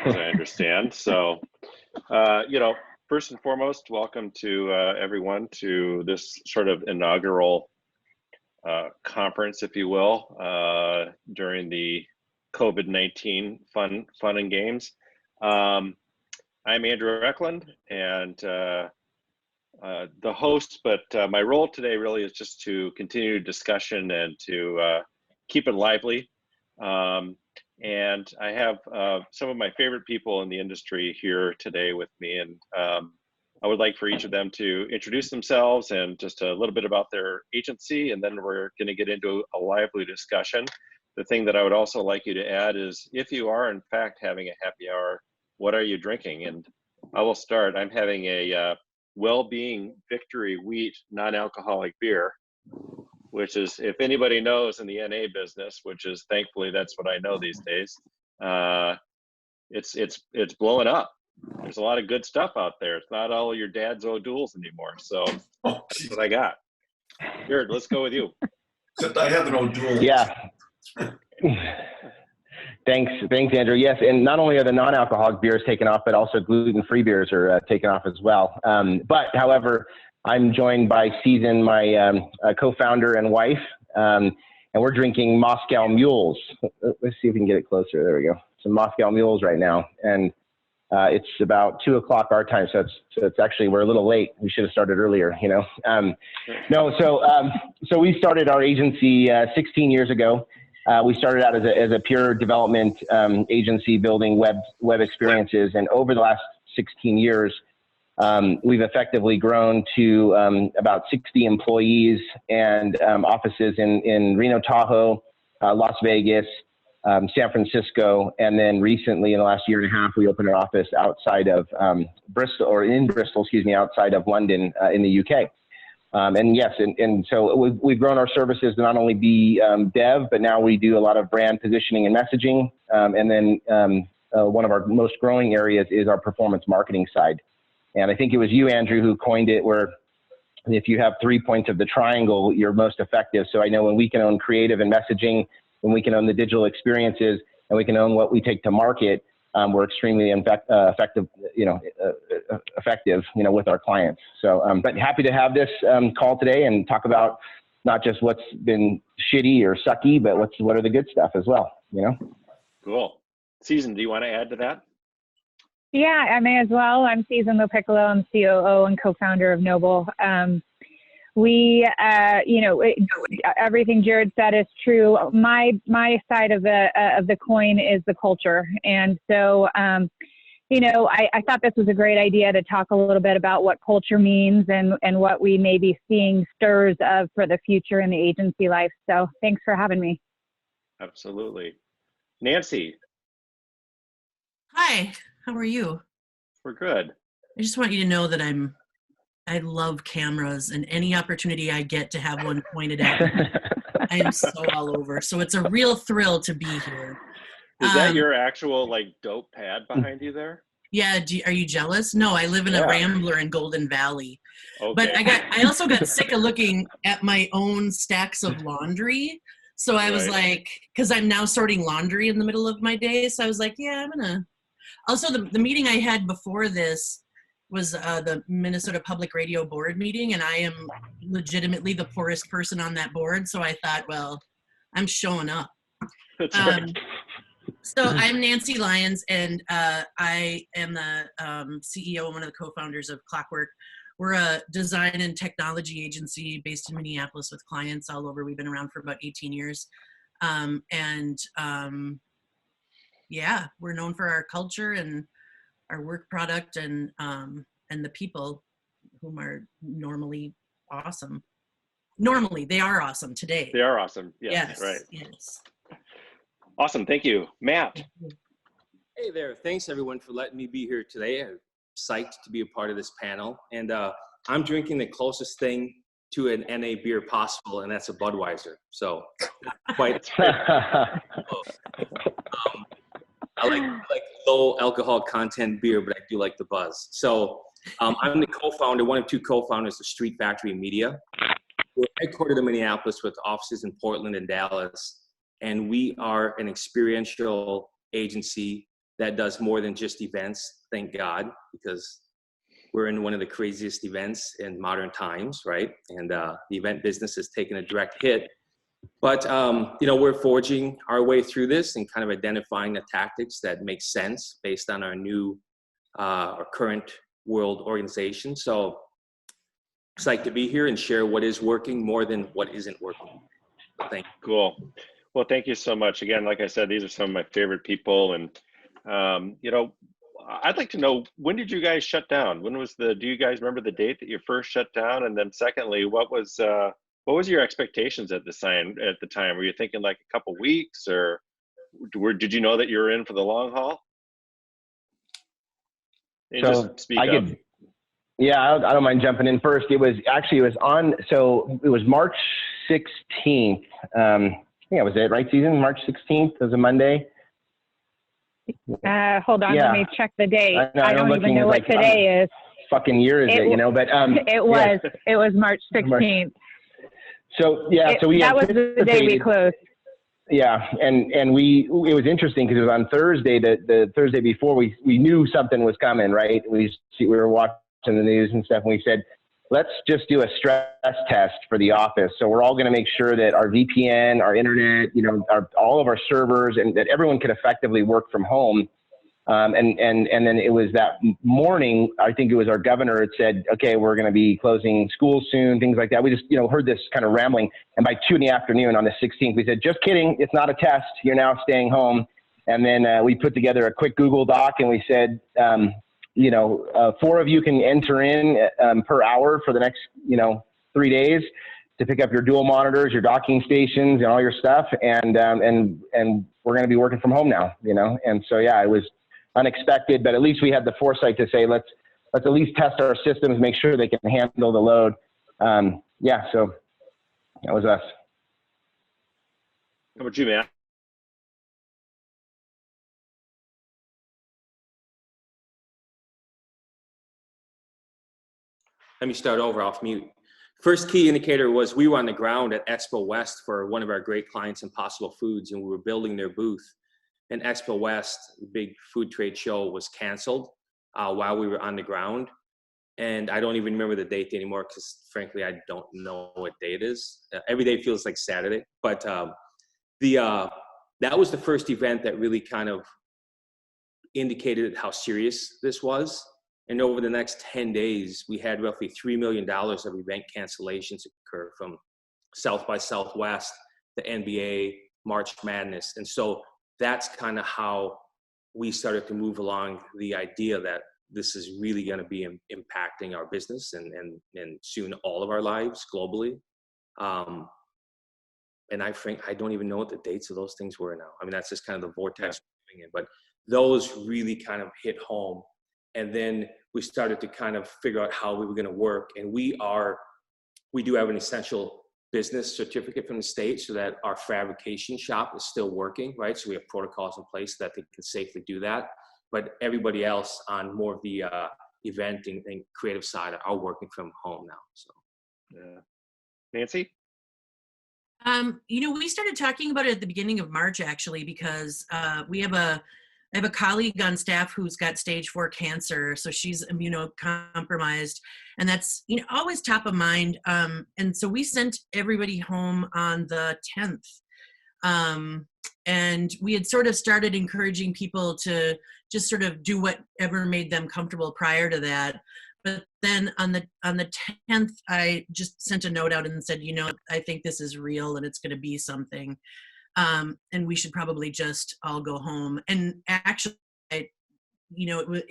as I understand. So, first and foremost, welcome to everyone to this sort of inaugural conference, if you will, during the COVID-19 fun and games. I'm Andrew Eklund, and the host, but my role today really is just to continue discussion and to keep it lively. And I have some of my favorite people in the industry here today with me, and I would like for each of them to introduce themselves and just a little bit about their agency, and then we're going to get into a lively discussion. The thing that I would also like you to add is, if you are in fact having a happy hour, what are you drinking? And I will start. I'm having a Well-Being Victory Wheat non-alcoholic beer, which is, if anybody knows in the NA business, which is thankfully that's what I know these days, it's blowing up. There's a lot of good stuff out there. It's not all your dad's O'Douls anymore. So that's what I got. Jared, let's go with you. Except I have an O'Doul. Yeah. Thanks, Andrew. Yes, and not only are the non-alcoholic beers taken off, but also gluten-free beers are taken off as well. However, I'm joined by Ciceron, my co-founder and wife, and we're drinking Moscow Mules. Let's see if we can get it closer. There we go. Some Moscow Mules right now, and it's about 2 o'clock our time, so it's actually, we're a little late. We should have started earlier, you know. So we started our agency 16 years ago. We started out as a pure development agency building web experiences, and over the last 16 years, we've effectively grown to about 60 employees and offices in Reno, Tahoe, Las Vegas, San Francisco, and then recently in the last year and a half, we opened an office outside of Bristol, outside of London in the UK. So we've grown our services to not only be dev, but now we do a lot of brand positioning and messaging. And then one of our most growing areas is our performance marketing side. And I think it was you, Andrew, who coined it, where if you have 3 points of the triangle, you're most effective. So I know when we can own creative and messaging, when we can own the digital experiences, and we can own what we take to market, we're extremely effective, with our clients. So, but happy to have this call today and talk about not just what's been shitty or sucky, but what are the good stuff as well, you know? Cool. Ciceron, do you want to add to that? Yeah, I may as well. I'm Ciceron Lopiccolo. I'm COO and co-founder of Noble. Everything Jared said is true. My side of the coin is the culture, and so I thought this was a great idea to talk a little bit about what culture means and what we may be seeing stirs of for the future in the agency life. So thanks for having me. Absolutely. Nancy. Hi, how are you? We're good. I just want you to know that I love cameras, and any opportunity I get to have one pointed at me, I am so all over. So it's a real thrill to be here. Is that your actual dope pad behind you there? Yeah. Are you jealous? No, I live in a Rambler in Golden Valley. Okay. But I also got sick of looking at my own stacks of laundry. So I was like, because I'm now sorting laundry in the middle of my day. So I was like, yeah, I'm going to. Also, the meeting I had before this was the Minnesota Public Radio board meeting, and I am legitimately the poorest person on that board. So I thought, well, I'm showing up. That's right. So I'm Nancy Lyons, and I am the CEO and one of the co-founders of Clockwork. We're a design and technology agency based in Minneapolis with clients all over. We've been around for about 18 years. We're known for our culture and our work product and the people whom are normally awesome. Normally, they are awesome today. They are awesome. Yes. Right. Yes. Awesome. Thank you. Matt. Hey there. Thanks everyone for letting me be here today. I'm psyched to be a part of this panel. And I'm drinking the closest thing to an NA beer possible, and that's a Budweiser. So quite I like low alcohol content beer, but I do like the buzz. So I'm the co-founder, one of two co-founders of Street Factory Media. We're headquartered in Minneapolis with offices in Portland and Dallas. And we are an experiential agency that does more than just events, thank God, because we're in one of the craziest events in modern times, right? And the event business has taken a direct hit. But, we're forging our way through this and kind of identifying the tactics that make sense based on our new or current world organization. So excited to be here and share what is working more than what isn't working. So thank you. Cool. Well, thank you so much. Again, like I said, these are some of my favorite people. And, I'd like to know, when did you guys shut down? Do you guys remember the date that you first shut down? And then secondly, what was your expectations at the time? Were you thinking like a couple weeks, or did you know that you were in for the long haul? And So just speak up. I don't mind jumping in first. It was March 16th. I think that was it, right, Susan? March 16th was a Monday. Hold on, let me check the date. I don't even know what today is. Fucking year is it, But it was March 16th. So that was the day we closed. Yeah, and it was interesting because it was on Thursday, the Thursday before we knew something was coming, right? We were watching the news and stuff, and we said, let's just do a stress test for the office. So we're all going to make sure that our VPN, our internet, all of our servers, and that everyone could effectively work from home. And then it was that morning, I think it was our governor had said, okay, we're going to be closing schools soon, things like that. We just, heard this kind of rambling. And by 2 p.m. on the 16th, we said, just kidding. It's not a test. You're now staying home. And then we put together a quick Google Doc and we said, 4 of you can enter in per hour for the next, 3 days to pick up your dual monitors, your docking stations, and all your stuff. And we're going to be working from home now, And so, it was unexpected, but at least we had the foresight to say, let's at least test our systems, make sure they can handle the load. So that was us. How about you, man? Let me start over off mute. First key indicator was we were on the ground at Expo West for one of our great clients, Impossible Foods, and we were building their booth. And Expo West, the big food trade show, was canceled while we were on the ground. And I don't even remember the date anymore because, frankly, I don't know what day it is. Every day feels like Saturday. But that was the first event that really kind of indicated how serious this was. And over the next 10 days, we had roughly $3 million of event cancellations occur, from South by Southwest, the NBA, March Madness. And so that's kind of how we started to move along the idea that this is really going to be impacting our business and soon all of our lives globally. And I don't even know what the dates of those things were now. I mean, that's just kind of the vortex we're in, but those really kind of hit home. And then we started to kind of figure out how we were going to work. And we do have an essential business certificate from the state so that our fabrication shop is still working, right? So we have protocols in place so that they can safely do that. But everybody else on more of the event and creative side are working from home now. So, yeah. Nancy? We started talking about it at the beginning of March, actually, because I have a colleague on staff who's got stage 4 cancer, so she's immunocompromised, and that's always top of mind. And so we sent everybody home on the 10th, and we had sort of started encouraging people to just sort of do whatever made them comfortable prior to that. But then on the 10th, I just sent a note out and said, I think this is real and it's going to be something. And we should probably just all go home. And actually, it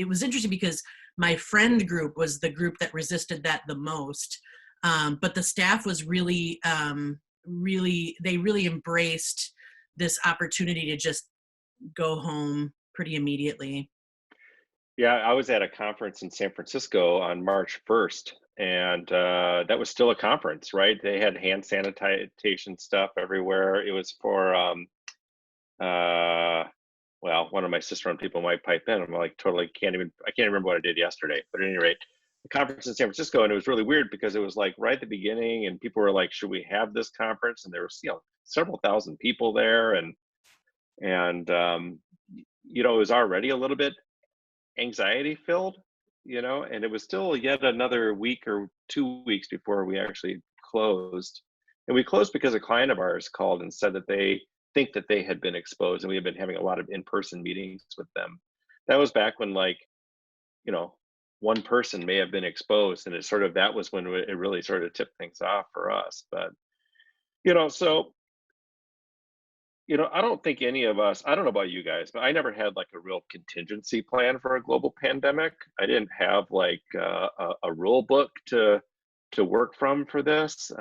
was interesting because my friend group was the group that resisted that the most. But the staff was really embraced this opportunity to just go home pretty immediately. Yeah, I was at a conference in San Francisco on March 1st, and that was still a conference, right? They had hand sanitation stuff everywhere. It was for, one of my Ciceron people might pipe in. I'm like, I can't remember what I did yesterday. But at any rate, the conference in San Francisco, and it was really weird because it was like right at the beginning, and people were like, should we have this conference? And there was, several thousand people there, and you know, it was already a little bit anxiety filled, you know, and it was still yet another week or 2 weeks before we actually closed. And we closed because a client of ours called and said that they think that they had been exposed, and we had been having a lot of in-person meetings with them. That was back when, like, you know, one person may have been exposed, and it sort of, that was when it really sort of tipped things off for us. But, you know, so, you know, I don't think any of us, I don't know about you guys, but I never had like a real contingency plan for a global pandemic. I didn't have like a rule book to work from for this.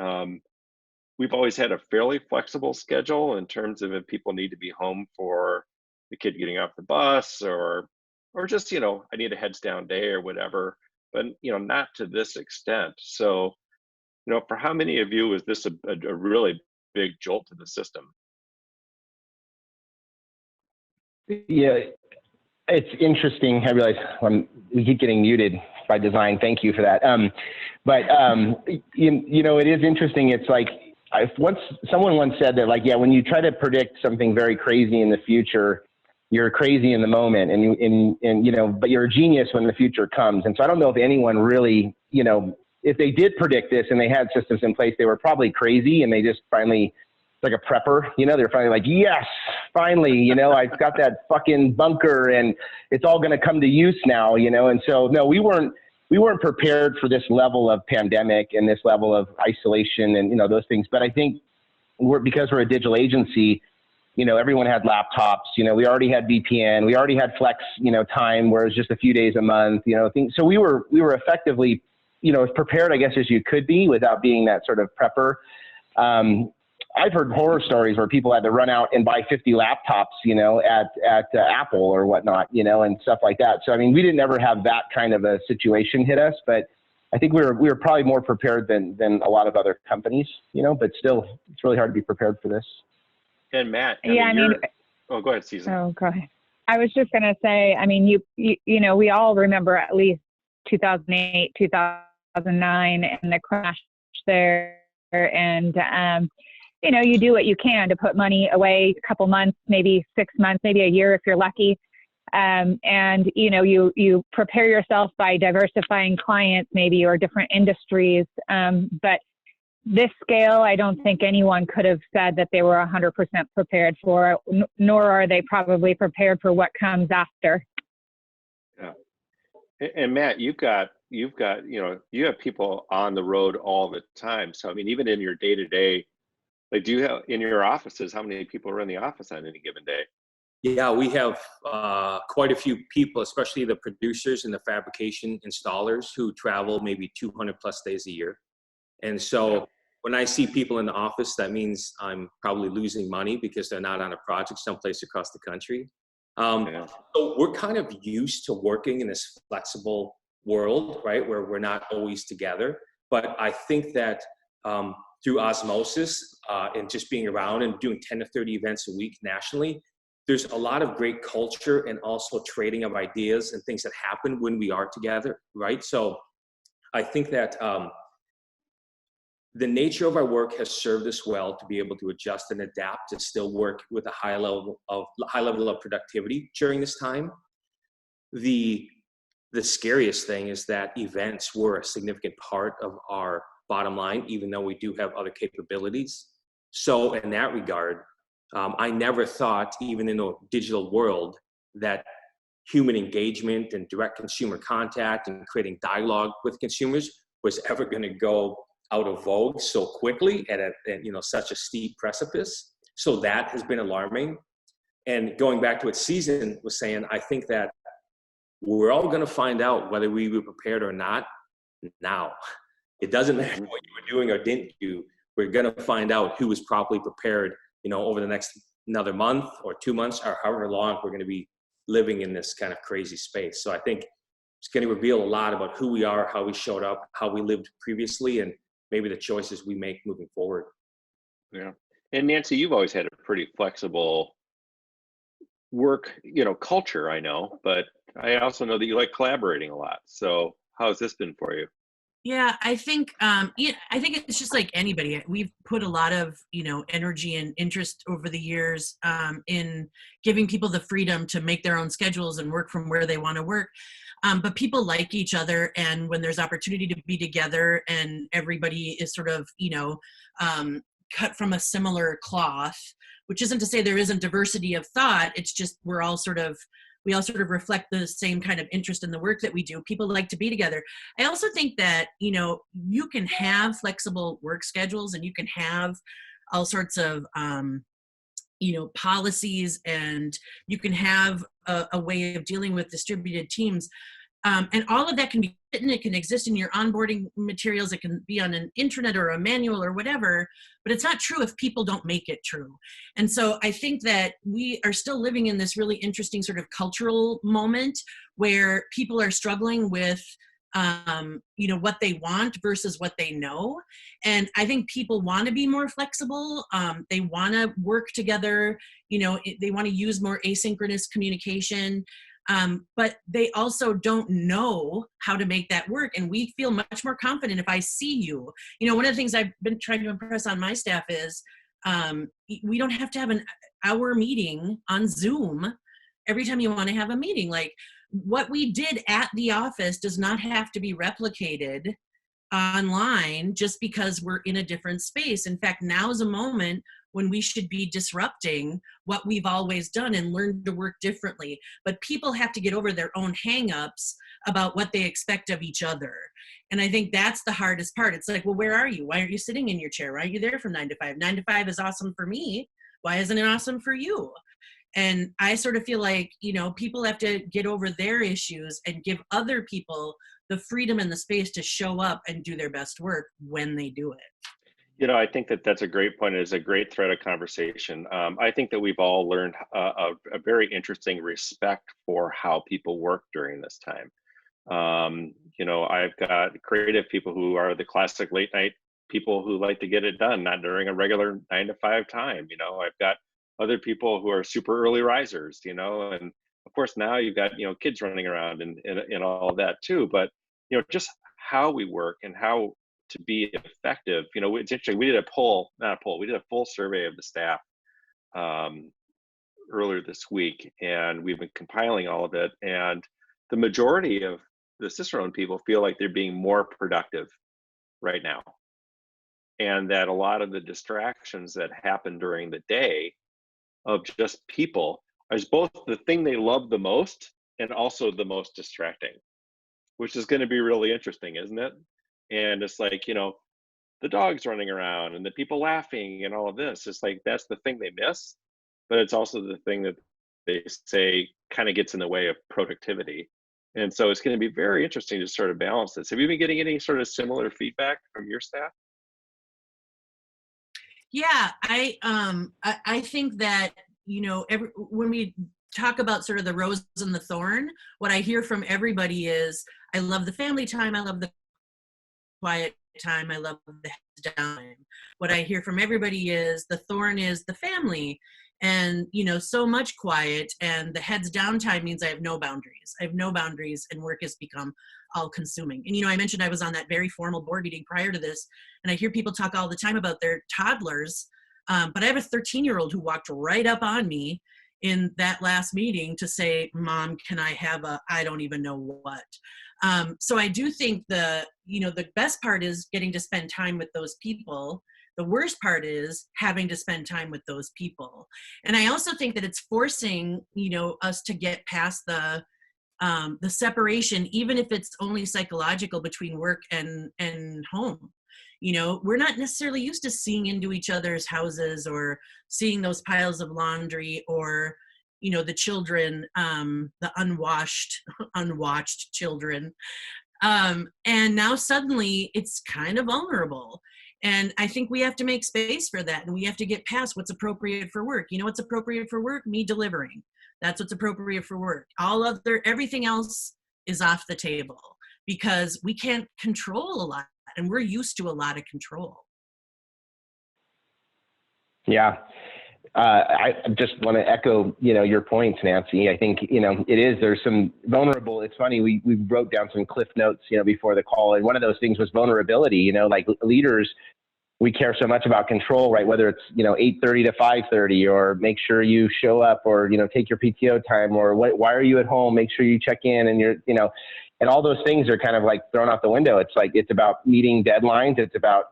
We've always had a fairly flexible schedule in terms of if people need to be home for the kid getting off the bus, or just, you know, I need a heads down day or whatever, but, you know, not to this extent. So, you know, for how many of you was this a really big jolt to the system? Yeah, it's interesting. I realize we keep getting muted by design. Thank you for that. You know, it is interesting. It's like, someone once said that, like, yeah, when you try to predict something very crazy in the future, you're crazy in the moment, and you know, but you're a genius when the future comes. And so I don't know if anyone really, you know, if they did predict this and they had systems in place, they were probably crazy, and they just finally, like a prepper, you know, they're finally like, yes, finally, you know, I've got that fucking bunker and it's all going to come to use now, you know. And so, no, we weren't prepared for this level of pandemic and this level of isolation and, you know, those things. But I think because we're a digital agency, you know, everyone had laptops, you know, we already had VPN, we already had flex, you know, time where it was just a few days a month, you know, things. So we were effectively, you know, as prepared, I guess, as you could be without being that sort of prepper. I've heard horror stories where people had to run out and buy 50 laptops, you know, at Apple or whatnot, you know, and stuff like that. So, I mean, we didn't ever have that kind of a situation hit us, but I think we were probably more prepared than a lot of other companies, you know, but still, it's really hard to be prepared for this. And Matt, oh, go ahead, Susan. Oh, go ahead. I was just going to say, I mean, you know, we all remember at least 2008, 2009 and the crash there. And, you know, you do what you can to put money away a couple months, maybe 6 months, maybe a year if you're lucky. And, you know, you prepare yourself by diversifying clients maybe, or different industries. But this scale, I don't think anyone could have said that they were 100% prepared for, nor are they probably prepared for what comes after. Yeah. And Matt, you've got, you know, you have people on the road all the time. So, I mean, even in your day-to-day, like, do you have in your offices, how many people are in the office on any given day? Yeah, we have quite a few people, especially the producers and the fabrication installers, who travel maybe 200 plus days a year. And so when I see people in the office, that means I'm probably losing money because they're not on a project someplace across the country. So we're kind of used to working in this flexible world, right, where we're not always together. But I think that through osmosis and just being around and doing 10 to 30 events a week nationally, there's a lot of great culture and also trading of ideas and things that happen when we are together, right? So I think that the nature of our work has served us well to be able to adjust and adapt to still work with a high level of productivity during this time. The scariest thing is that events were a significant part of our bottom line, even though we do have other capabilities. So in that regard, I never thought, even in a digital world, that human engagement and direct consumer contact and creating dialogue with consumers was ever going to go out of vogue so quickly at you know, such a steep precipice. So that has been alarming. And going back to what Ciceron was saying, I think that we're all going to find out whether we were prepared or not now. It doesn't matter what you were doing or didn't do. We're going to find out who was properly prepared, you know, over the next another month or 2 months or however long we're going to be living in this kind of crazy space. So I think it's going to reveal a lot about who we are, how we showed up, how we lived previously, and maybe the choices we make moving forward. Yeah. And Nancy, you've always had a pretty flexible work, you know, culture, I know, but I also know that you like collaborating a lot. So how has this been for you? Yeah, I think I think it's just like anybody. We've put a lot of energy and interest over the years in giving people the freedom to make their own schedules and work from where they want to work. But people like each other, and when there's opportunity to be together, and everybody is sort of cut from a similar cloth, which isn't to say there isn't diversity of thought. It's just we all sort of reflect the same kind of interest in the work that we do. People like to be together. I also think that, you can have flexible work schedules, and you can have all sorts of, policies, and you can have a way of dealing with distributed teams. And all of that can be written, it can exist in your onboarding materials, it can be on an intranet or a manual or whatever, but it's not true if people don't make it true. And so I think that we are still living in this really interesting sort of cultural moment where people are struggling with what they want versus what they know. And I think people want to be more flexible. They want to work together. They want to use more asynchronous communication. But they also don't know how to make that work. And we feel much more confident if I see you. One of the things I've been trying to impress on my staff is we don't have to have an hour meeting on Zoom every time you want to have a meeting. Like, what we did at the office does not have to be replicated online just because we're in a different space. In fact, now is a moment when we should be disrupting what we've always done and learn to work differently. But people have to get over their own hang-ups about what they expect of each other. And I think that's the hardest part. It's like, well, where are you? Why aren't you sitting in your chair? Why aren't you there from 9 to 5? 9 to 5 is awesome for me. Why isn't it awesome for you? And I sort of feel like, people have to get over their issues and give other people the freedom and the space to show up and do their best work when they do it. I think that that's a great point. It's a great thread of conversation. I think that we've all learned a very interesting respect for how people work during this time. I've got creative people who are the classic late night people who like to get it done, not during a regular 9 to 5 time. I've got other people who are super early risers, and of course now you've got, kids running around and all of that too. But, just how we work and how to be effective. It's interesting. We did we did a full survey of the staff earlier this week, and we've been compiling all of it. And the majority of the Ciceron people feel like they're being more productive right now. And that a lot of the distractions that happen during the day of just people is both the thing they love the most and also the most distracting, which is going to be really interesting, isn't it? And it's like, the dogs running around and the people laughing and all of this. It's like, that's the thing they miss, but it's also the thing that they say kind of gets in the way of productivity. And so it's going to be very interesting to sort of balance this. Have you been getting any sort of similar feedback from your staff? Yeah, I think that, when we talk about sort of the rose and the thorn, what I hear from everybody is, I love the family time, I love the quiet time, I love the heads down time. What I hear from everybody is the thorn is the family, and so much quiet, and the heads down time means I have no boundaries. I have no boundaries, and work has become all consuming. And I mentioned I was on that very formal board meeting prior to this, and I hear people talk all the time about their toddlers, but I have a 13-year-old who walked right up on me in that last meeting to say, Mom, can I have I don't even know what. So I do think the best part is getting to spend time with those people. The worst part is having to spend time with those people. And I also think that it's forcing, us to get past the separation, even if it's only psychological, between work and home. We're not necessarily used to seeing into each other's houses or seeing those piles of laundry or, the children, the unwatched children. And now suddenly it's kind of vulnerable. And I think we have to make space for that. And we have to get past what's appropriate for work. What's appropriate for work? Me delivering. That's what's appropriate for work. Everything else is off the table because we can't control a lot, and we're used to a lot of control. Yeah. I just want to echo, your points, Nancy. I think, there's some vulnerable, it's funny, we wrote down some cliff notes, before the call. And one of those things was vulnerability, like leaders, we care so much about control, right? Whether it's, 8:30 to 5:30, or make sure you show up, or, take your PTO time, or why are you at home? Make sure you check in, and and all those things are kind of like thrown out the window. It's like, it's about meeting deadlines. It's about,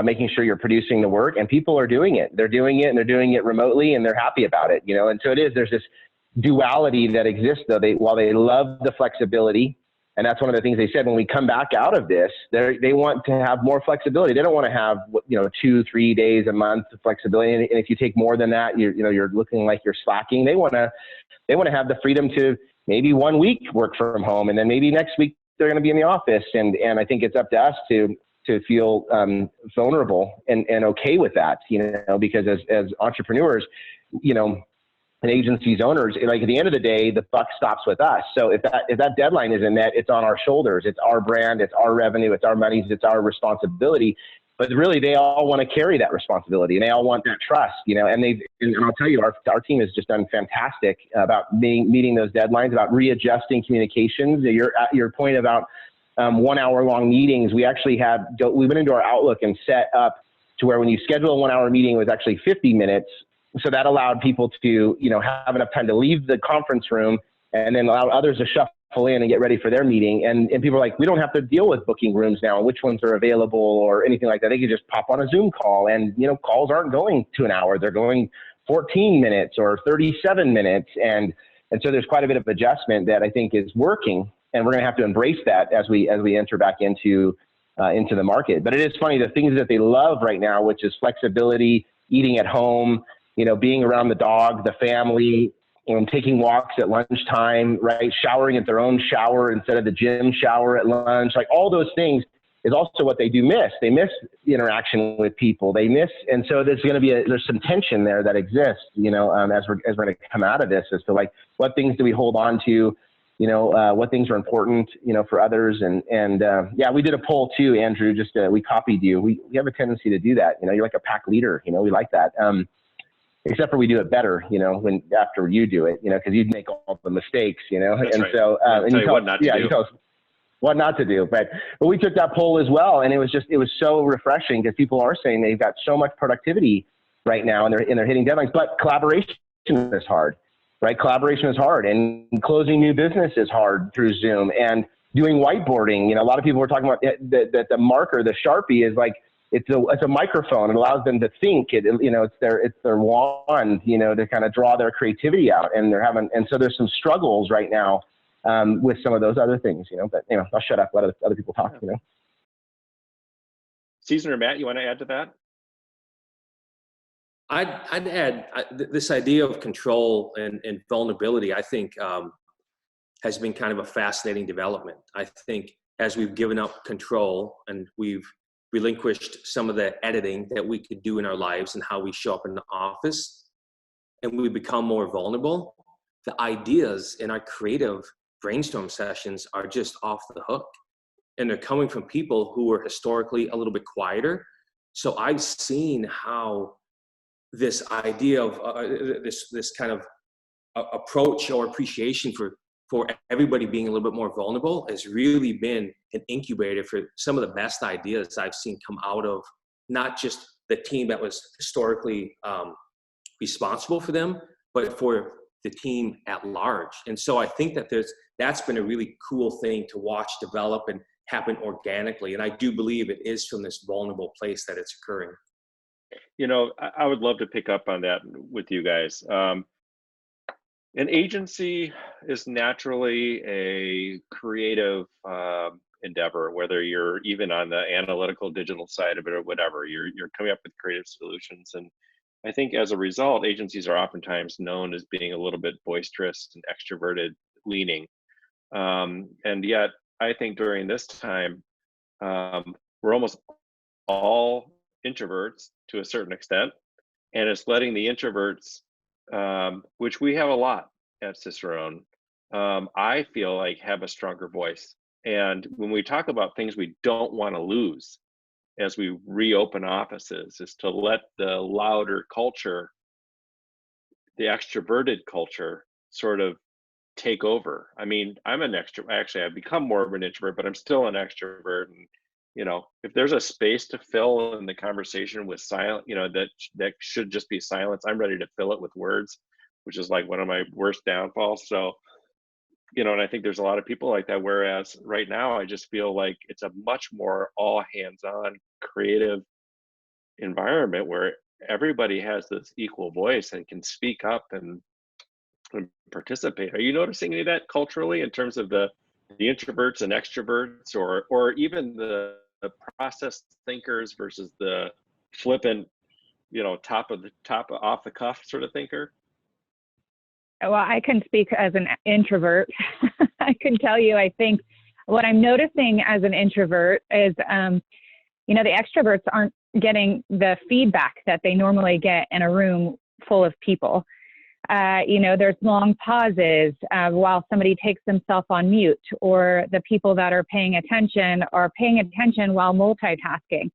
making sure you're producing the work, and people are doing it. They're doing it, and they're doing it remotely, and they're happy about it, And so there's this duality that exists, though. While they love the flexibility, and that's one of the things they said when we come back out of this, they want to have more flexibility. They don't want to have, 2-3 days a month of flexibility. And if you take more than that, you're looking like you're slacking. They want to have the freedom to maybe 1 week work from home, and then maybe next week they're going to be in the office. And I think it's up to us to feel vulnerable and okay with that, because as entrepreneurs, and agencies owners, like at the end of the day, the buck stops with us. So if that deadline isn't met, it's on our shoulders. It's our brand, it's our revenue, it's our monies, it's our responsibility. But really, they all want to carry that responsibility, and they all want that trust, And I'll tell you, our team has just done fantastic about meeting those deadlines, about readjusting communications. Your point about 1 hour long meetings, we went into our Outlook and set up to where when you schedule a 1 hour meeting, it was actually 50 minutes. So that allowed people to, have enough time to leave the conference room, and then allow others to shuffle in and get ready for their meeting. And people are like, we don't have to deal with booking rooms now, and which ones are available or anything like that. They can just pop on a Zoom call, and, calls aren't going to an hour. They're going 14 minutes or 37 minutes. And so there's quite a bit of adjustment that I think is working, and we're going to have to embrace that as we enter back into the market. But it is funny, the things that they love right now, which is flexibility, eating at home, being around the dog, the family, taking walks at lunchtime, right? Showering at their own shower instead of the gym shower at lunch. Like all those things is also what they do miss. They miss the interaction with people. And so there's going to there's some tension there that exists, as we're going to come out of this, as to like, what things do we hold on to? What things are important, for others. And we did a poll too, Andrew, we copied you. We have a tendency to do that. You're like a pack leader, we like that. Except for we do it better, after you do it, because you'd make all the mistakes, That's and right. so, and tell you what not to do. You tell us what not to do. But we took that poll as well. And it was so refreshing, because people are saying they've got so much productivity right now, and they're hitting deadlines, but collaboration is hard, right? Collaboration is hard, and closing new business is hard through Zoom, and doing whiteboarding. A lot of people were talking about that the marker, the Sharpie, is like, it's a microphone. It allows them to think. It's their wand, to kind of draw their creativity out. And so there's some struggles right now with some of those other things, But I'll shut up, let other people talk. Ciceron or Matt, you want to add to that? I'd add this idea of control and vulnerability. I think has been kind of a fascinating development. I think as we've given up control and we've relinquished some of the editing that we could do in our lives and how we show up in the office, and we become more vulnerable, the ideas in our creative brainstorm sessions are just off the hook. And they're coming from people who were historically a little bit quieter. So I've seen how this idea of this kind of approach or appreciation for everybody being a little bit more vulnerable has really been an incubator for some of the best ideas I've seen come out of not just the team that was historically responsible for them, but for the team at large. And so I think that that's been a really cool thing to watch develop and happen organically. And I do believe it is from this vulnerable place that it's occurring. I would love to pick up on that with you guys. An agency is naturally a creative endeavor, whether you're even on the analytical digital side of it or whatever. You're coming up with creative solutions. And I think as a result, agencies are oftentimes known as being a little bit boisterous and extroverted leaning. And yet, I think during this time, we're almost all introverts to a certain extent. And it's letting the introverts, which we have a lot at Ciceron, I feel like have a stronger voice. And when we talk about things we don't want to lose as we reopen offices, is to let the louder culture the extroverted culture sort of take over. I mean, I'm an extrovert. Actually, I've become more of an introvert, but I'm still an extrovert. And if there's a space to fill in the conversation with silent, that should just be silence, I'm ready to fill it with words, which is like one of my worst downfalls. So, and I think there's a lot of people like that. Whereas right now, I just feel like it's a much more all hands-on creative environment where everybody has this equal voice and can speak up and participate. Are you noticing any of that culturally in terms of the introverts and extroverts, or even the process thinkers versus the flippant, top off the cuff sort of thinker? Well, I can speak as an introvert. I can tell you, I think what I'm noticing as an introvert is, the extroverts aren't getting the feedback that they normally get in a room full of people. There's long pauses while somebody takes themselves on mute, or the people that are paying attention are paying attention while multitasking.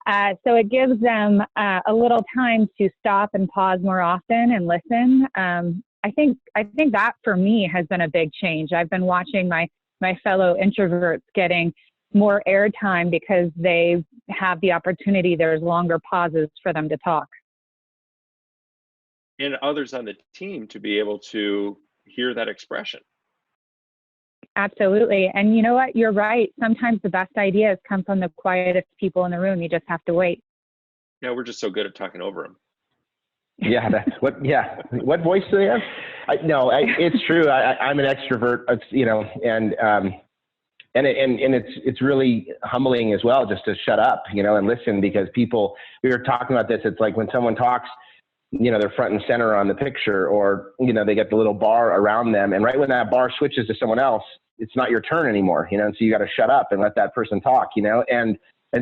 So it gives them a little time to stop and pause more often and listen. I think that for me has been a big change. I've been watching my fellow introverts getting more airtime because they have the opportunity. There's longer pauses for them to talk. And others on the team to be able to hear that expression. Absolutely. And you know what? You're right. Sometimes the best ideas come from the quietest people in the room. You just have to wait. Yeah, we're just so good at talking over them. Yeah, what voice do they have? It's true. I'm an extrovert, and it's really humbling as well, just to shut up, and listen, because we were talking about this. It's like when someone talks, they're front and center on the picture, or, they get the little bar around them. And right when that bar switches to someone else, it's not your turn anymore, and so you got to shut up and let that person talk, and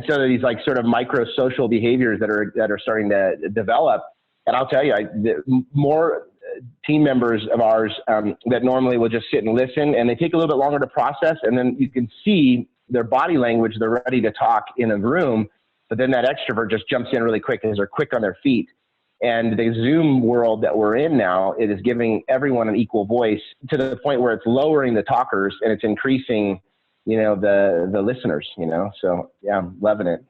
so these like sort of micro social behaviors that are starting to develop. And I'll tell you, more team members of ours that normally will just sit and listen, and they take a little bit longer to process, and then you can see their body language, they're ready to talk in a room, but then that extrovert just jumps in really quick because they're quick on their feet. And the Zoom world that we're in now, it is giving everyone an equal voice to the point where it's lowering the talkers and it's increasing, the listeners, so yeah, I'm loving it.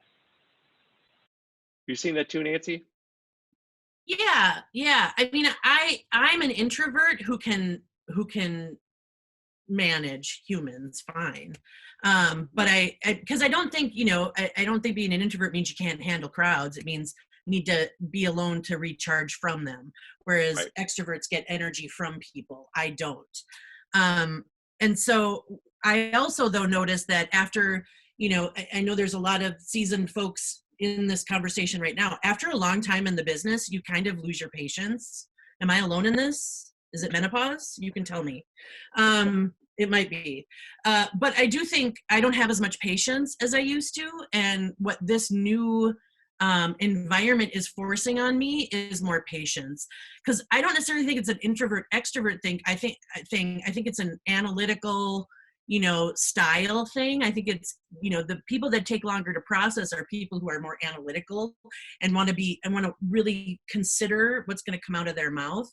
You seen that too, Nancy? Yeah. I mean, I'm an introvert who can manage humans fine. But because I don't think, I don't think being an introvert means you can't handle crowds. It means you need to be alone to recharge from them. Whereas Right. Extroverts get energy from people. I don't. And so I also, though, noticed that after, I know there's a lot of seasoned folks in this conversation right now. After a long time in the business, you kind of lose your patience. Am I alone in this? Is it menopause? You can tell me. It might be. But I do think I don't have as much patience as I used to. And what this new environment is forcing on me is more patience. Because I don't necessarily think it's an introvert extrovert thing. I think it's an analytical, style thing. I think it's, the people that take longer to process are people who are more analytical and want to really consider what's going to come out of their mouth.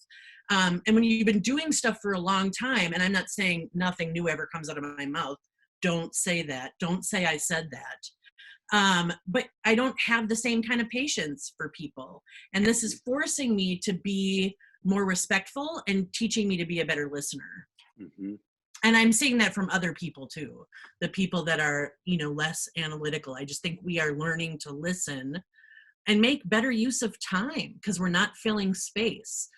And when you've been doing stuff for a long time, and I'm not saying nothing new ever comes out of my mouth, don't say that. Don't say I said that. But I don't have the same kind of patience for people. And this is forcing me to be more respectful and teaching me to be a better listener. Mm-hmm. And I'm seeing that from other people too, the people that are, less analytical. I just think we are learning to listen and make better use of time because we're not filling space.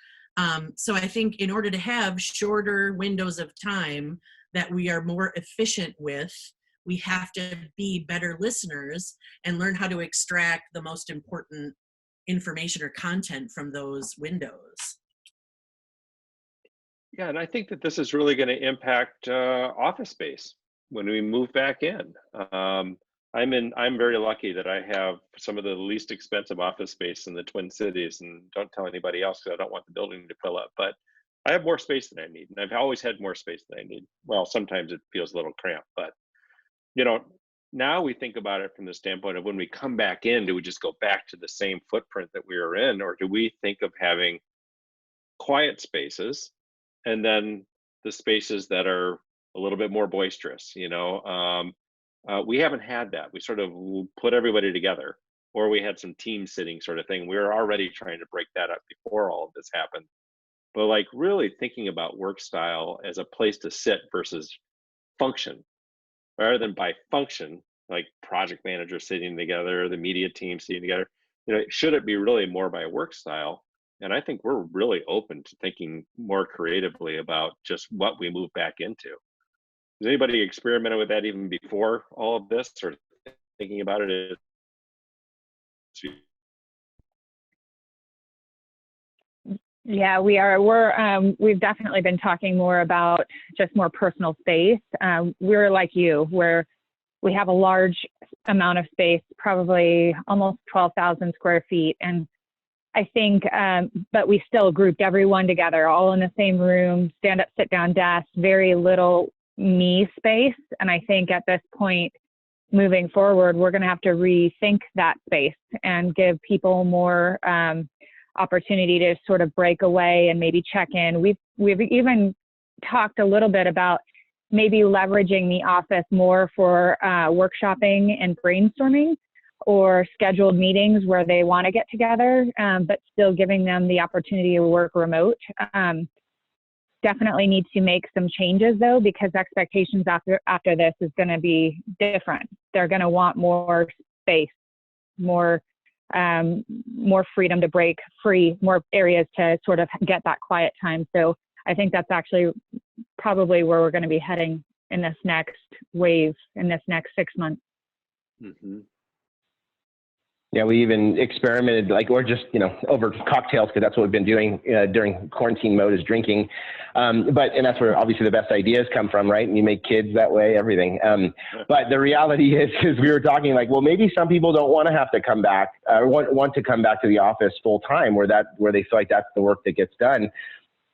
So I think in order to have shorter windows of time that we are more efficient with, we have to be better listeners and learn how to extract the most important information or content from those windows. Yeah, and I think that this is really going to impact office space when we move back in. I'm very lucky that I have some of the least expensive office space in the Twin Cities, and don't tell anybody else because I don't want the building to fill up. But I have more space than I need, and I've always had more space than I need. Well, sometimes it feels a little cramped, but now we think about it from the standpoint of when we come back in, do we just go back to the same footprint that we were in, or do we think of having quiet spaces, and then the spaces that are a little bit more boisterous. We haven't had that. We sort of put everybody together, or we had some team sitting sort of thing. We were already trying to break that up before all of this happened. But like really thinking about work style as a place to sit versus function, rather than by function, like project managers sitting together, the media team sitting together. Should it be really more by work style? And I think we're really open to thinking more creatively about just what we move back into. Has anybody experimented with that even before all of this, or thinking about it? Yeah, we've definitely been talking more about just more personal space. We're like you, where we have a large amount of space, probably almost 12,000 square feet. And I think, but we still grouped everyone together, all in the same room, stand up, sit down desk, very little me space. And I think at this point, moving forward, we're going to have to rethink that space and give people more opportunity to sort of break away and maybe check in. We've even talked a little bit about maybe leveraging the office more for workshopping and brainstorming, or scheduled meetings where they want to get together, but still giving them the opportunity to work remote. Definitely need to make some changes though, because expectations after this is going to be different. They're going to want more space, more freedom to break free, more areas to sort of get that quiet time. So I think that's actually probably where we're going to be heading in this next wave, in this next 6 months. Mm-hmm. Yeah, we even experimented, or just, over cocktails, because that's what we've been doing during quarantine mode, is drinking. And that's where obviously the best ideas come from, right? And you make kids that way, everything. But the reality is we were talking maybe some people don't want to have to come back, or want to come back to the office full time, where they feel like that's the work that gets done.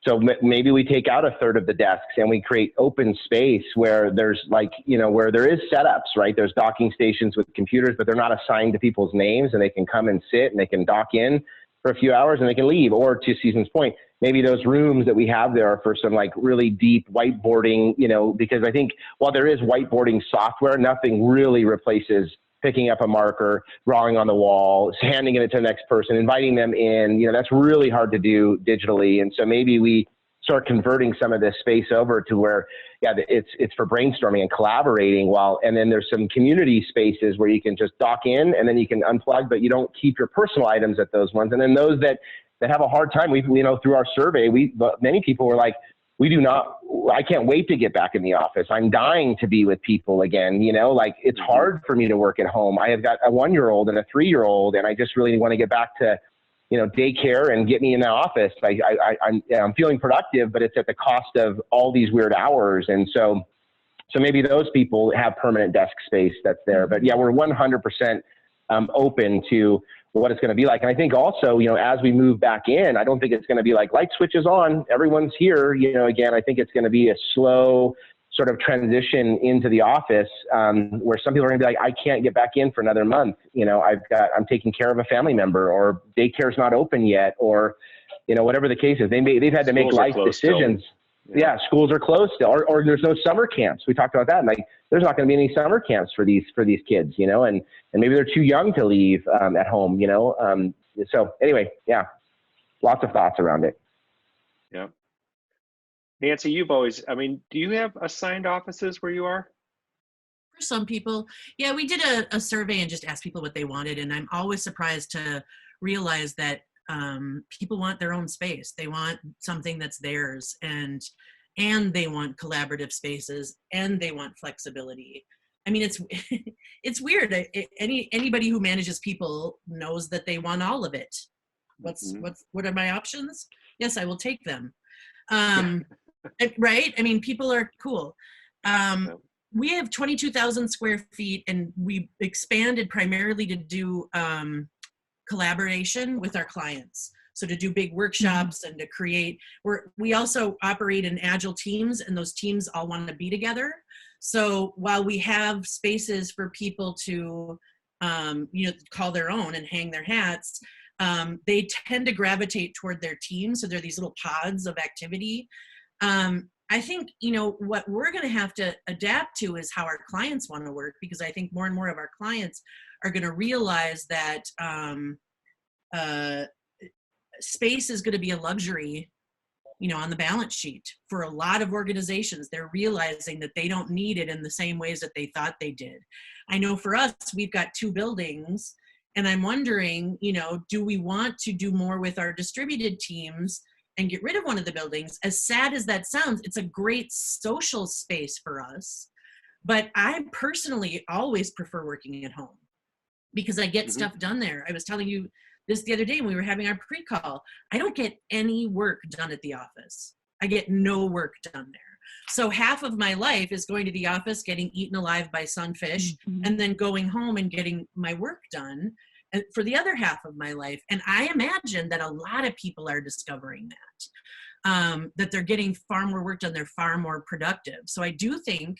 So maybe we take out a third of the desks and we create open space where there's where there is setups, right? There's docking stations with computers, but they're not assigned to people's names, and they can come and sit and they can dock in for a few hours and they can leave. Or to Susan's point, maybe those rooms that we have there are for some really deep whiteboarding, because I think while there is whiteboarding software, nothing really replaces picking up a marker, drawing on the wall, handing it to the next person, inviting them in. That's really hard to do digitally. And so maybe we start converting some of this space over to where, it's for brainstorming and collaborating, and then there's some community spaces where you can just dock in and then you can unplug, but you don't keep your personal items at those ones. And then those that have a hard time, through our survey, many people were like, I can't wait to get back in the office. I'm dying to be with people again. It's hard for me to work at home. I have got a 1-year-old and a 3-year-old, and I just really want to get back to, daycare and get me in the office. I'm feeling productive, but it's at the cost of all these weird hours. And so maybe those people have permanent desk space that's there. But yeah, we're 100% open to what it's going to be like. And I think also, as we move back in, I don't think it's going to be like light switches on, everyone's here, again, I think it's going to be a slow sort of transition into the office, where some people are going to be like, I can't get back in for another month. I'm taking care of a family member, or daycare's not open yet, or, whatever the case is. They've had to make life decisions. Yeah, schools are closed still, or there's no summer camps. We talked about that. There's not going to be any summer camps for these kids, and maybe they're too young to leave at home, So anyway, yeah, lots of thoughts around it. Yeah. Nancy, do you have assigned offices where you are? For some people, yeah, we did a survey and just asked people what they wanted, and I'm always surprised to realize that people want their own space. They want something that's theirs, and they want collaborative spaces, and they want flexibility. I mean, it's weird. Anybody who manages people knows that they want all of it. What are my options? Yes, I will take them. Right? I mean, people are cool. We have 22,000 square feet, and we expanded primarily to do collaboration with our clients. So to do big workshops and to create, we also operate in agile teams, and those teams all want to be together. So while we have spaces for people to, call their own and hang their hats, they tend to gravitate toward their team. So they're these little pods of activity. I think, what we're going to have to adapt to is how our clients want to work, because I think more and more of our clients are going to realize that space is going to be a luxury, on the balance sheet for a lot of organizations. They're realizing that they don't need it in the same ways that they thought they did. I know for us, we've got 2 buildings, and I'm wondering, do we want to do more with our distributed teams and get rid of one of the buildings? As sad as that sounds, it's a great social space for us. But I personally always prefer working at home because I get stuff done there. I was telling you this the other day when we were having our pre-call. I don't get any work done at the office. I get no work done there. So half of my life is going to the office, getting eaten alive by sunfish, and then going home and getting my work done for the other half of my life. And I imagine that a lot of people are discovering that, that they're getting far more work done, they're far more productive. So I do think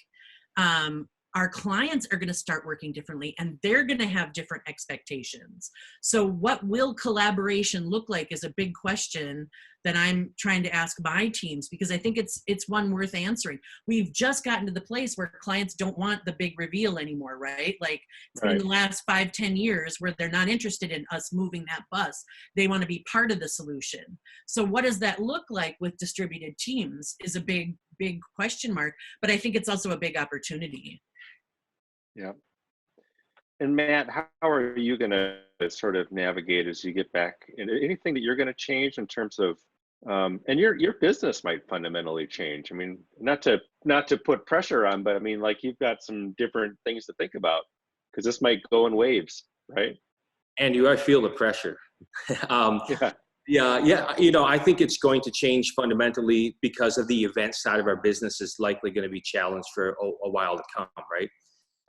our clients are going to start working differently, and they're going to have different expectations. So what will collaboration look like is a big question that I'm trying to ask my teams, because I think it's one worth answering. We've just gotten to the place where clients don't want the big reveal anymore, right? Like it's been the last 5-10 years where they're not interested in us moving that bus. They want to be part of the solution. So what does that look like with distributed teams is a big question mark, but I think it's also a big opportunity. Yeah. And Matt, how are you going to sort of navigate as you get back? Anything that you're going to change in terms of, and your business might fundamentally change. I mean, not to put pressure on, but I mean, like you've got some different things to think about because this might go in waves, right? And I feel the pressure. Yeah. I think it's going to change fundamentally because of the event side of our business is likely going to be challenged for a while to come, right?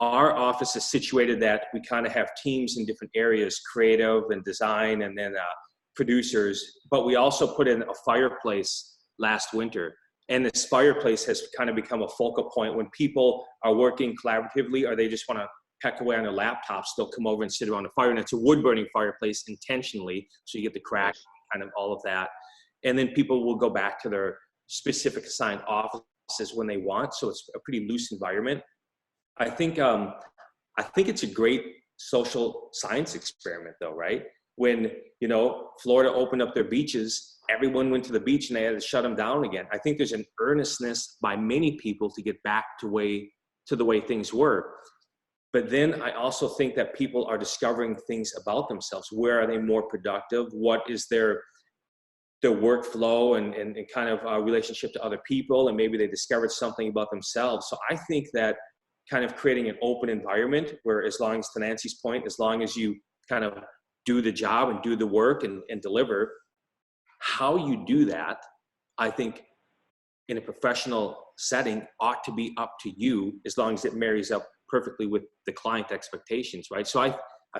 Our office is situated that we kind of have teams in different areas, creative and design, and then producers. But we also put in a fireplace last winter. And this fireplace has kind of become a focal point when people are working collaboratively or they just want to peck away on their laptops, they'll come over and sit around the fire. And it's a wood-burning fireplace intentionally, so you get the crack, kind of all of that. And then people will go back to their specific assigned offices when they want. So it's a pretty loose environment. I think it's a great social science experiment though, right? When, Florida opened up their beaches, everyone went to the beach and they had to shut them down again. I think there's an earnestness by many people to get back to the way things were. But then I also think that people are discovering things about themselves. Where are they more productive? What is their workflow and kind of relationship to other people? And maybe they discovered something about themselves. So I think that kind of creating an open environment where, as long as, to Nancy's point, as long as you kind of do the job and do the work and deliver, how you do that, I think in a professional setting ought to be up to you, as long as it marries up perfectly with the client expectations, right? So I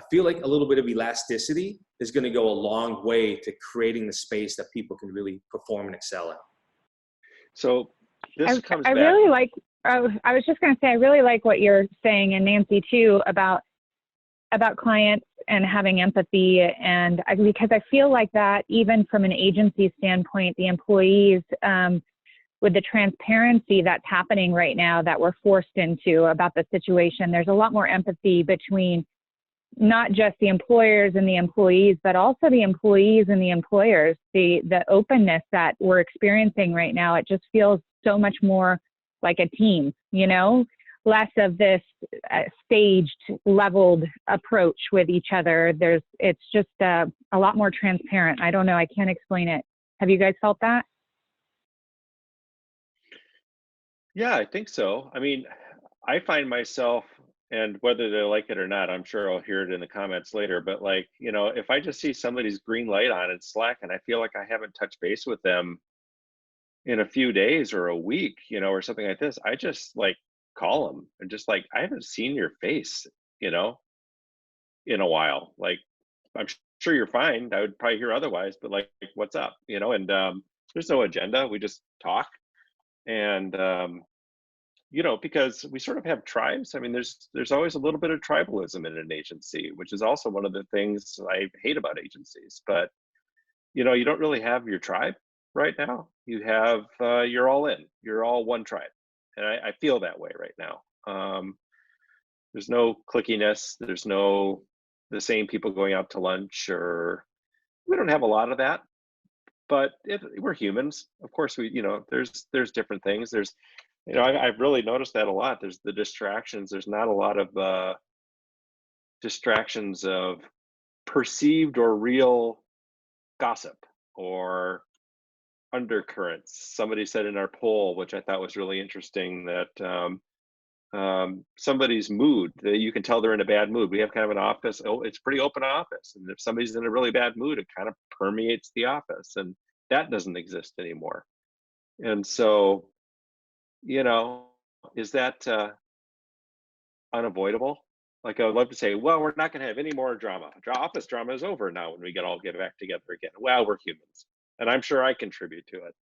feel like a little bit of elasticity is going to go a long way to creating the space that people can really perform and excel in. So this comes back. Really like, I was just going to say, I really like what you're saying, and Nancy too, about clients and having empathy. And because I feel like that, even from an agency standpoint, the employees, with the transparency that's happening right now that we're forced into about the situation, there's a lot more empathy between not just the employers and the employees, but also the employees and the employers. The openness that we're experiencing right now, it just feels so much more like a team, less of this staged, leveled approach with each other. It's just a lot more transparent. I don't know. I can't explain it. Have you guys felt that? Yeah, I think so. I mean, I find myself, and whether they like it or not, I'm sure I'll hear it in the comments later, but like, if I just see somebody's green light on in Slack and I feel like I haven't touched base with them in a few days or a week, or something like this, I just like call them and just like, I haven't seen your face, in a while. Like, I'm sure you're fine. I would probably hear otherwise, but like, what's up, and there's no agenda. We just talk. And because we sort of have tribes. I mean, there's always a little bit of tribalism in an agency, which is also one of the things I hate about agencies. But you don't really have your tribe right now. You have you're all in. You're all one tribe, and I feel that way right now. There's no clickiness. There's no the same people going out to lunch, or we don't have a lot of that. But we're humans, of course. There's different things. There's I've really noticed that a lot. There's the distractions. There's not a lot of distractions of perceived or real gossip or undercurrents. Somebody said in our poll, which I thought was really interesting, that somebody's mood, that you can tell they're in a bad mood. We have kind of an office. Oh, it's a pretty open office. And if somebody's in a really bad mood, it kind of permeates the office. And that doesn't exist anymore. And so, is that unavoidable? Like, I would love to say, well, we're not going to have any more drama. Office drama is over now when we all get back together again. Well, we're humans, and I'm sure I contribute to it.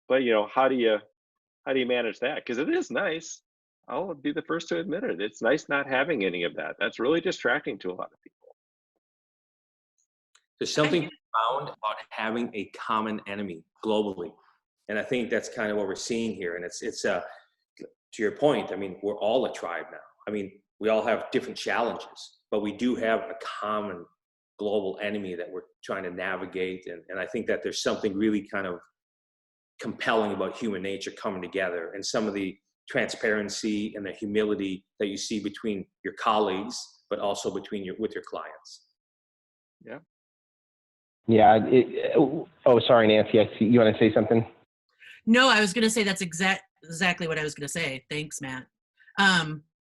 But how do you manage that? Because it is nice. I'll be the first to admit it. It's nice not having any of that. That's really distracting to a lot of people. There's something profound about having a common enemy globally. And I think that's kind of what we're seeing here. And it's to your point, I mean, we're all a tribe now. I mean, we all have different challenges, but we do have a common global enemy that we're trying to navigate. And I think that there's something really kind of compelling about human nature coming together, and some of the transparency and the humility that you see between your colleagues, but also with your clients. Yeah. Yeah. Sorry, Nancy. I see you want to say something? No, I was going to say that's exactly what I was going to say. Thanks, Matt.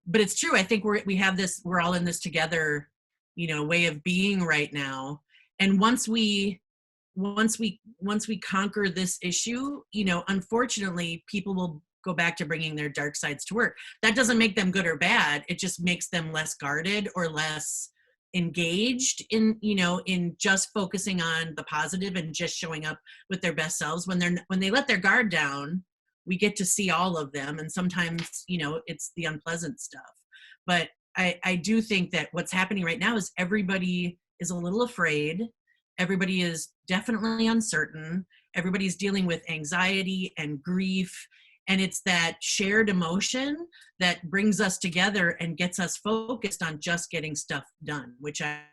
But it's true. I think we're all in this together, way of being right now. And once we conquer this issue, unfortunately, people will go back to bringing their dark sides to work. That doesn't make them good or bad. It just makes them less guarded or less engaged in just focusing on the positive and just showing up with their best selves. When they let their guard down, we get to see all of them. And sometimes, it's the unpleasant stuff. But I do think that what's happening right now is everybody is a little afraid. Everybody is definitely uncertain. Everybody's dealing with anxiety and grief. And it's that shared emotion that brings us together and gets us focused on just getting stuff done, which I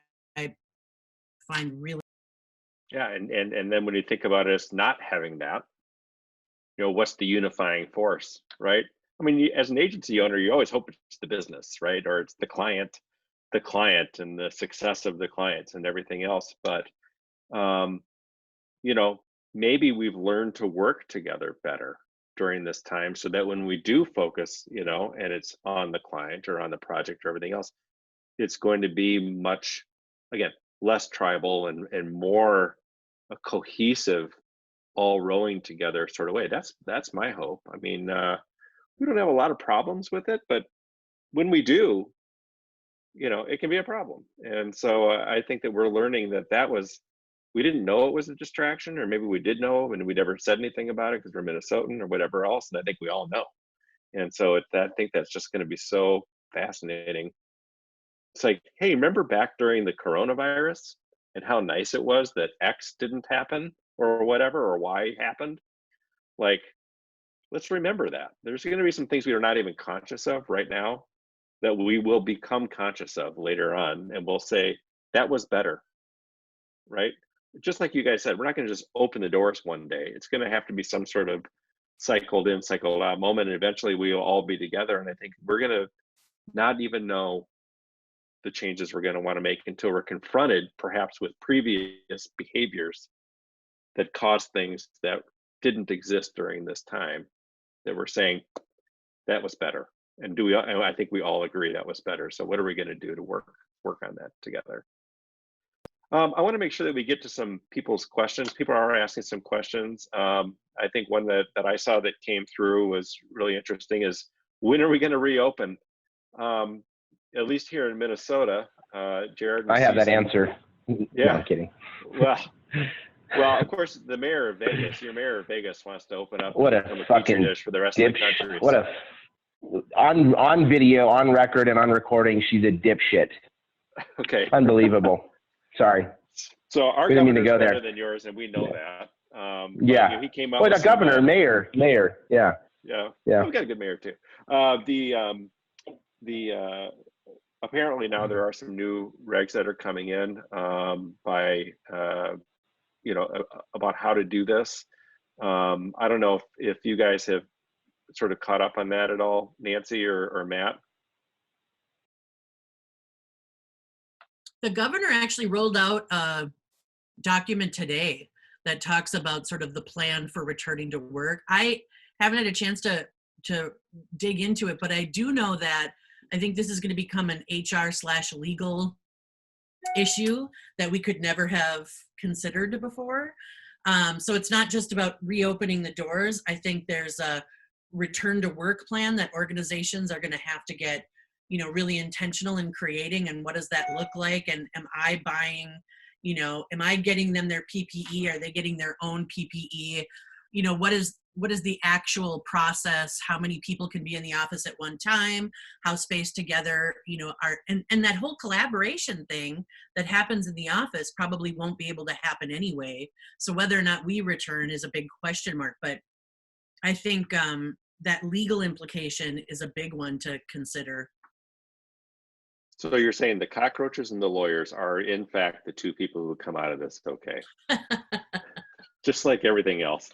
find really. Yeah. And then when you think about us not having that, what's the unifying force, right? I mean, as an agency owner, you always hope it's the business, right? Or it's the client and the success of the clients and everything else. But, maybe we've learned to work together better during this time, so that when we do focus, and it's on the client or on the project or everything else, it's going to be much, again, less tribal and more a cohesive, all rowing together sort of way. That's my hope. I mean, we don't have a lot of problems with it, but when we do, it can be a problem. And so I think that we're learning we didn't know it was a distraction, or maybe we did know and we never said anything about it because we're Minnesotan or whatever else. And I think we all know. And so I think that's just going to be so fascinating. It's like, hey, remember back during the coronavirus and how nice it was that X didn't happen or whatever, or Y happened? Like, let's remember that. There's going to be some things we are not even conscious of right now that we will become conscious of later on. And we'll say, that was better, right? Just like you guys said, we're not going to just open the doors one day. It's going to have to be some sort of cycled in, cycled out moment. And eventually we will all be together. And I think we're going to not even know the changes we're going to want to make until we're confronted perhaps with previous behaviors that caused things that didn't exist during this time, that we're saying that was better. And I think we all agree that was better. So what are we going to do to work on that together? I want to make sure that we get to some people's questions. People are asking some questions. I think one that I saw that came through was really interesting is, when are we going to reopen? At least here in Minnesota, Jared. I have that answer. Yeah. No, I'm kidding. Well, Well, of course, the mayor of Vegas, your mayor of Vegas wants to open up What and a become a fucking petri dish for the rest of the dipshit. country. What a on video, on record, and on recording, she's a dipshit. Okay. Unbelievable. Sorry. So our We didn't mean governor's to go better there. than yours, and we know that. But, Yeah. he came up Well, with the governor, mayor. Yeah. Yeah. Yeah. We got a good mayor too. Apparently now there are some new regs that are coming in about how to do this. I don't know if you guys have sort of caught up on that at all, Nancy or Matt. The governor actually rolled out a document today that talks about sort of the plan for returning to work. I haven't had a chance to dig into it, but I do know that I think this is going to become an HR/legal issue that we could never have considered before. So it's not just about reopening the doors. I think there's a return to work plan that organizations are going to have to get, really intentional in creating. And what does that look like? And am I buying, am I getting them their PPE? Are they getting their own PPE? What is the actual process? How many people can be in the office at one time? How spaced together, and that whole collaboration thing that happens in the office probably won't be able to happen anyway. So whether or not we return is a big question mark. But I think that legal implication is a big one to consider. So you're saying the cockroaches and the lawyers are in fact the two people who come out of this okay? Just like everything else.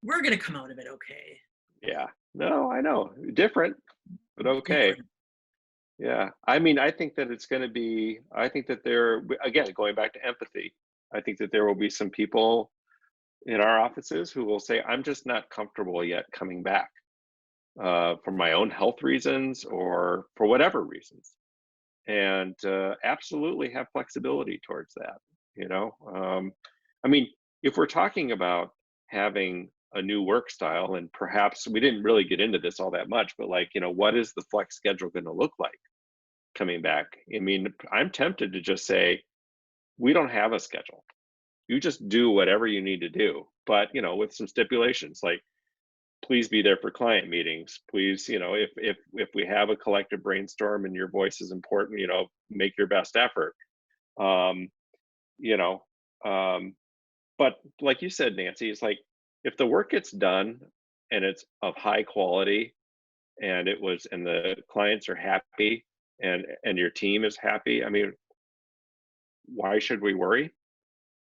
We're going to come out of it okay. Yeah. No, I know. Different, but okay. Different. Yeah. I mean, I think that it's going to be, I think that again, going back to empathy, I think that there will be some people in our offices who will say, I'm just not comfortable yet coming back for my own health reasons or for whatever reasons. And absolutely have flexibility towards that. I mean, if we're talking about having a new work style, and perhaps we didn't really get into this all that much, but what is the flex schedule going to look like coming back? I mean, I'm tempted to just say, we don't have a schedule. You just do whatever you need to do, but with some stipulations, like please be there for client meetings. Please, if we have a collective brainstorm and your voice is important, make your best effort. But like you said, Nancy, it's like if the work gets done and it's of high quality and the clients are happy and your team is happy, I mean, why should we worry?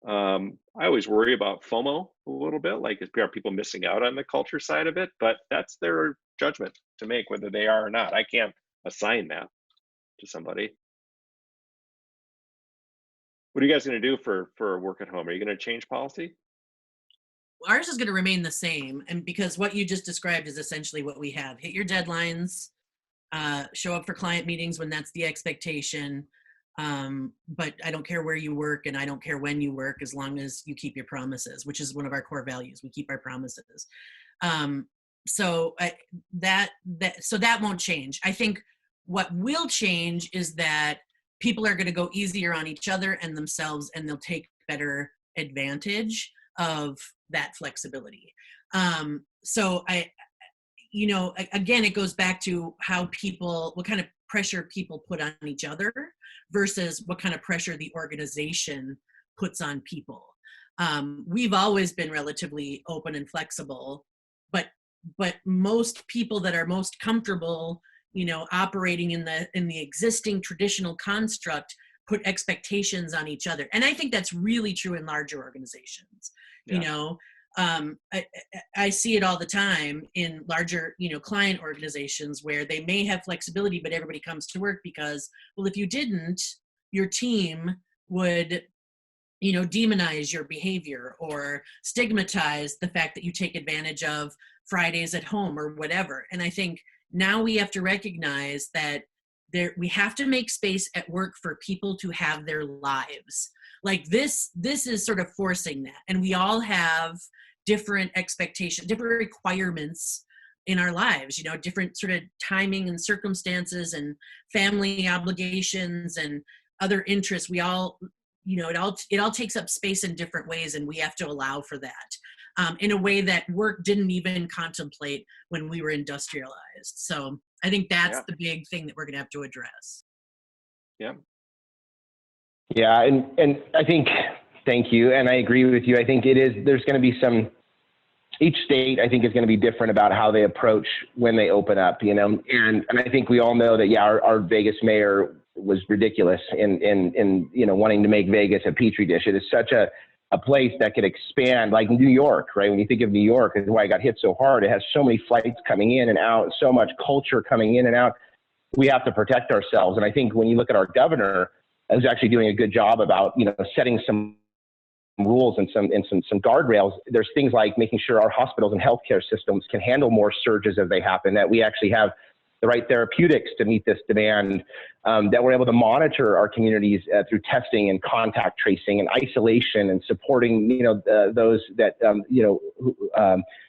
I always worry about FOMO a little bit, like are people missing out on the culture side of it? But that's their judgment to make, whether they are or not. I can't assign that to somebody. What are you guys going to do for work at home? Are you going to change policy? Ours is going to remain the same, and because what you just described is essentially what we have. Hit your deadlines, show up for client meetings when that's the expectation. But I don't care where you work and I don't care when you work, as long as you keep your promises, which is one of our core values. We keep our promises. So that won't change. I think what will change is that people are going to go easier on each other and themselves, and they'll take better advantage of that flexibility. So again, it goes back to what kind of pressure people put on each other versus what kind of pressure the organization puts on people. We've always been relatively open and flexible, but most people that are most comfortable, operating in the existing traditional construct put expectations on each other. And I think that's really true in larger organizations. Yeah. I see it all the time in larger, client organizations where they may have flexibility, but everybody comes to work because, well, if you didn't, your team would, demonize your behavior or stigmatize the fact that you take advantage of Fridays at home or whatever. And I think now we have to recognize that we have to make space at work for people to have their lives. Like this is sort of forcing that. And we all have different expectations, different requirements in our lives, different sort of timing and circumstances and family obligations and other interests. We all, it all takes up space in different ways, and we have to allow for that in a way that work didn't even contemplate when we were industrialized. So I think that's the big thing that we're going to have to address. Yeah. Yeah, and I think, thank you, and I agree with you. I think there's going to be each state, I think, is going to be different about how they approach when they open up, and I think we all know that, our Vegas mayor was ridiculous in wanting to make Vegas a petri dish. It is such a place that could expand, like New York, right? When you think of New York, and why it got hit so hard, it has so many flights coming in and out, so much culture coming in and out. We have to protect ourselves. And I think when you look at our governor, who's actually doing a good job about, setting some rules and some guardrails. There's things like making sure our hospitals and healthcare systems can handle more surges as they happen, that we actually have the right therapeutics to meet this demand, that we're able to monitor our communities through testing and contact tracing and isolation and supporting, those that,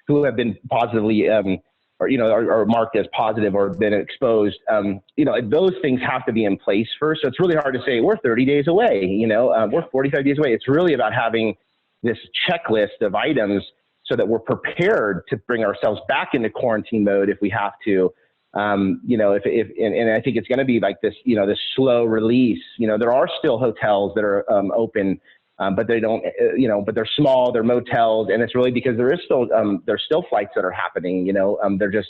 who have been positively, are marked as positive or been exposed. Those things have to be in place first. So it's really hard to say we're 30 days away, we're 45 days away. It's really about having this checklist of items so that we're prepared to bring ourselves back into quarantine mode if we have to. And I think it's going to be like this, this slow release. There are still hotels that are open, but they don't, but they're small, they're motels, and it's really because there's still flights that are happening. They're just,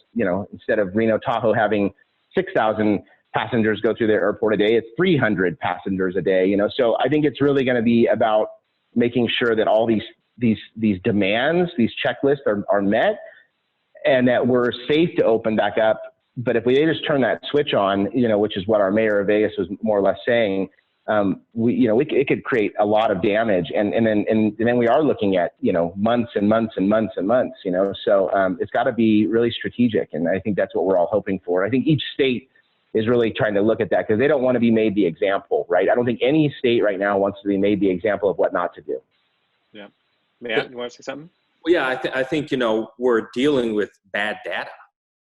instead of Reno Tahoe having 6,000 passengers go through their airport a day, it's 300 passengers a day. So I think it's really going to be about making sure that all these demands, these checklists are met, and that we're safe to open back up. But if we just turn that switch on, which is what our mayor of Vegas was more or less saying, it could create a lot of damage, and then we are looking at months and months and months and months. So it's got to be really strategic, and I think that's what we're all hoping for. I think each state is really trying to look at that because they don't want to be made the example, right? I don't think any state right now wants to be made the example of what not to do. Yeah, Matt, you want to say something? Well, yeah, I think we're dealing with bad data.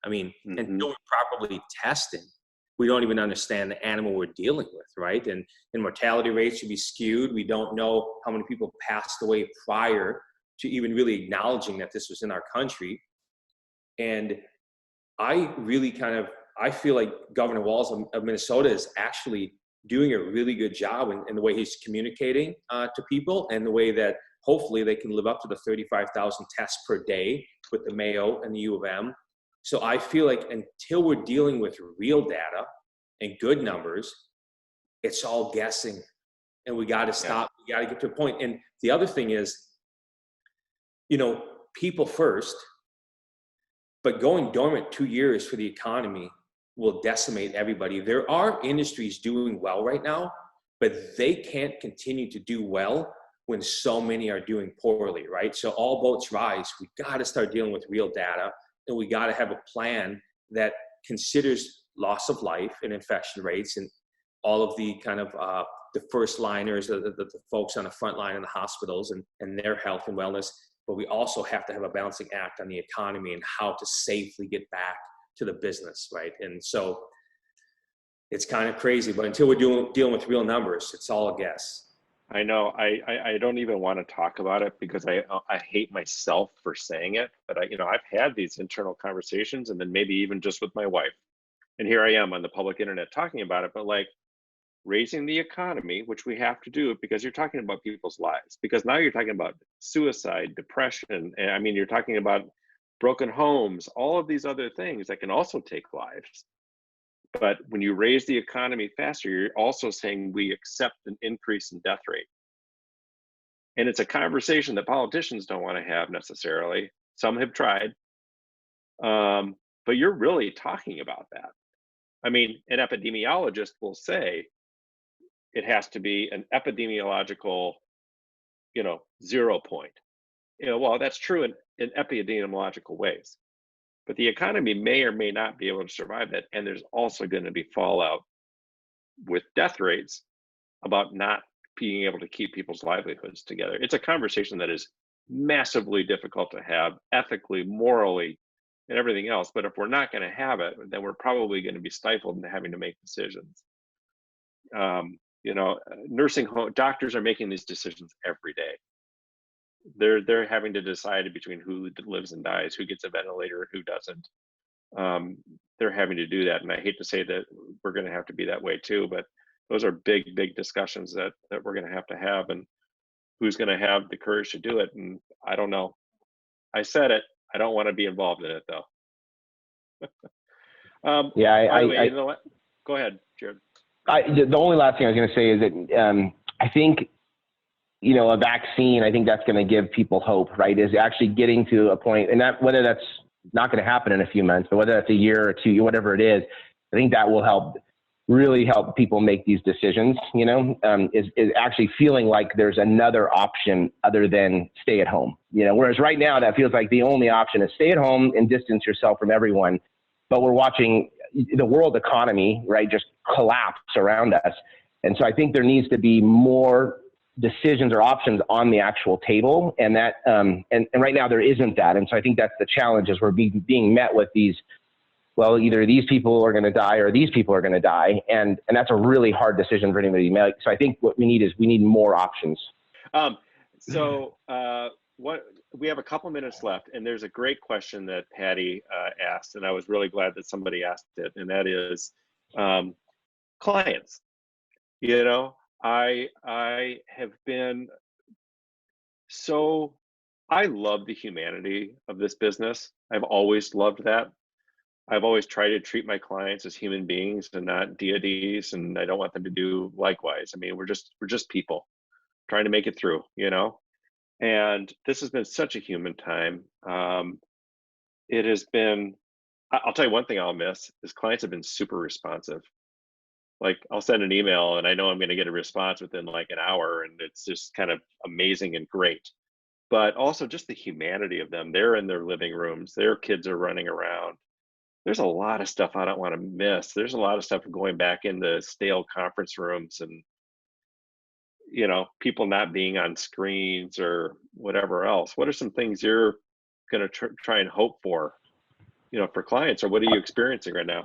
I mean, until we're properly testing, we don't even understand the animal we're dealing with, right? And mortality rates should be skewed. We don't know how many people passed away prior to even really acknowledging that this was in our country. And I really I feel like Governor Walz of Minnesota is actually doing a really good job in the way he's communicating to people, and the way that hopefully they can live up to the 35,000 tests per day with the Mayo and the U of M. So I feel like until we're dealing with real data and good numbers, it's all guessing, and we got to stop. We got to get to a point. And the other thing is, people first, but going dormant 2 years for the economy will decimate everybody. There are industries doing well right now, but they can't continue to do well when so many are doing poorly, right? So all boats rise. We got to start dealing with real data. And we got to have a plan that considers loss of life and infection rates and all of the kind of the first liners, the folks on the front line in the hospitals and their health and wellness. But we also have to have a balancing act on the economy and how to safely get back to the business, right? And so it's kind of crazy, but until we're dealing with real numbers, it's all a guess. I know. I don't even want to talk about it because I hate myself for saying it. But I've had these internal conversations, and then maybe even just with my wife. And here I am on the public internet talking about it. But like raising the economy, which we have to do because you're talking about people's lives. Because now you're talking about suicide, depression, and I mean you're talking about broken homes, all of these other things that can also take lives. But when you raise the economy faster, you're also saying we accept an increase in death rate. And it's a conversation that politicians don't want to have necessarily. Some have tried. But you're really talking about that. I mean, an epidemiologist will say it has to be an epidemiological, 0 point. Well, that's true in epidemiological ways. But the economy may or may not be able to survive that. And there's also going to be fallout with death rates about not being able to keep people's livelihoods together. It's a conversation that is massively difficult to have ethically, morally, and everything else. But if we're not going to have it, then we're probably going to be stifled into having to make decisions. nursing home doctors are making these decisions every day. They're having to decide between who lives and dies, who gets a ventilator, who doesn't. They're having to do that, and I hate to say that we're going to have to be that way too, but those are big discussions that we're going to have, and who's going to have the courage to do it? And I don't know. I said it. I don't want to be involved in it though. Yeah, by the way, you know what? Go ahead, Jared. The only last thing I was going to say is that I think, a vaccine, I think that's going to give people hope, right? Is actually getting to a point, and that whether that's not going to happen in a few months, but whether that's a year or two, whatever it is, I think that will really help people make these decisions, is actually feeling like there's another option other than stay at home, whereas right now that feels like the only option is stay at home and distance yourself from everyone. But we're watching the world economy, right, just collapse around us. And so I think there needs to be more decisions or options on the actual table. And that, and right now there isn't that. And so I think that's the challenge, is we're being met with these, well, either these people are going to die or these people are going to die. And that's a really hard decision for anybody to make. So I think what we need more options. What we have a couple minutes left, and there's a great question that Patty asked, and I was really glad that somebody asked it, and that is clients. I have been I love the humanity of this business. I've always loved that. I've always tried to treat my clients as human beings and not deities, and I don't want them to do likewise. I mean, we're just people trying to make it through, And this has been such a human time. It has been, I'll tell you one thing I'll miss is clients have been super responsive. Like, I'll send an email and I know I'm going to get a response within like an hour, and it's just kind of amazing and great. But also just the humanity of them. They're in their living rooms, their kids are running around. There's a lot of stuff I don't want to miss. There's a lot of stuff going back into stale conference rooms and, people not being on screens or whatever else. What are some things you're going to try and hope for, for clients, or what are you experiencing right now?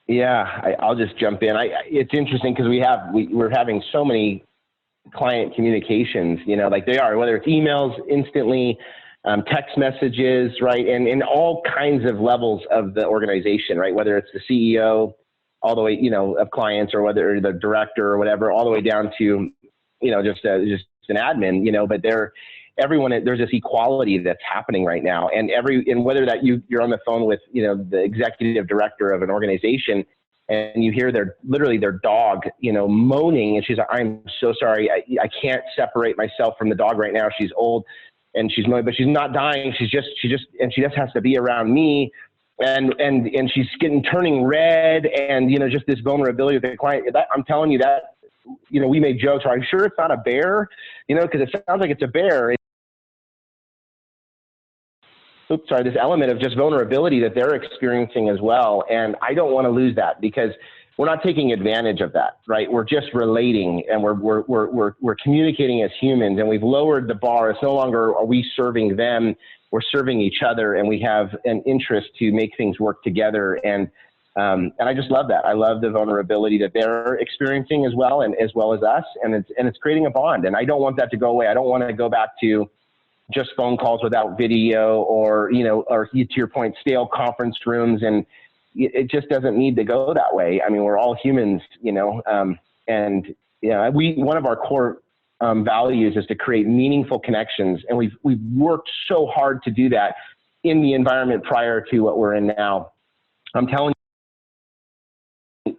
Yeah, I'll just jump in. It's interesting because we're having so many client communications, like they are, whether it's emails instantly, text messages, right? And in all kinds of levels of the organization, right? Whether it's the CEO all the way, of clients, or whether the director or whatever, all the way down to, just an admin, but there's this equality that's happening right now. And whether that you're on the phone with, the executive director of an organization, and you hear literally their dog, moaning, and she's like, "I'm so sorry. I can't separate myself from the dog right now. She's old and she's moaning, but she's not dying. She just has to be around me." And she's turning red, and, just this vulnerability with the client. I'm telling you that, we made jokes. Are you sure it's not a bear? Because it sounds like it's a bear. This element of just vulnerability that they're experiencing as well. And I don't want to lose that, because we're not taking advantage of that, right? We're just relating, and we're communicating as humans, and we've lowered the bar. It's no longer are we serving them, we're serving each other, and we have an interest to make things work together. And I just love that. I love the vulnerability that they're experiencing as well as us. And it's creating a bond. And I don't want that to go away. I don't want to go back to just phone calls without video, or, or to your point, stale conference rooms. And it just doesn't need to go that way. I mean, we're all humans, one of our core values is to create meaningful connections. And we've worked so hard to do that in the environment prior to what we're in now. I'm telling you,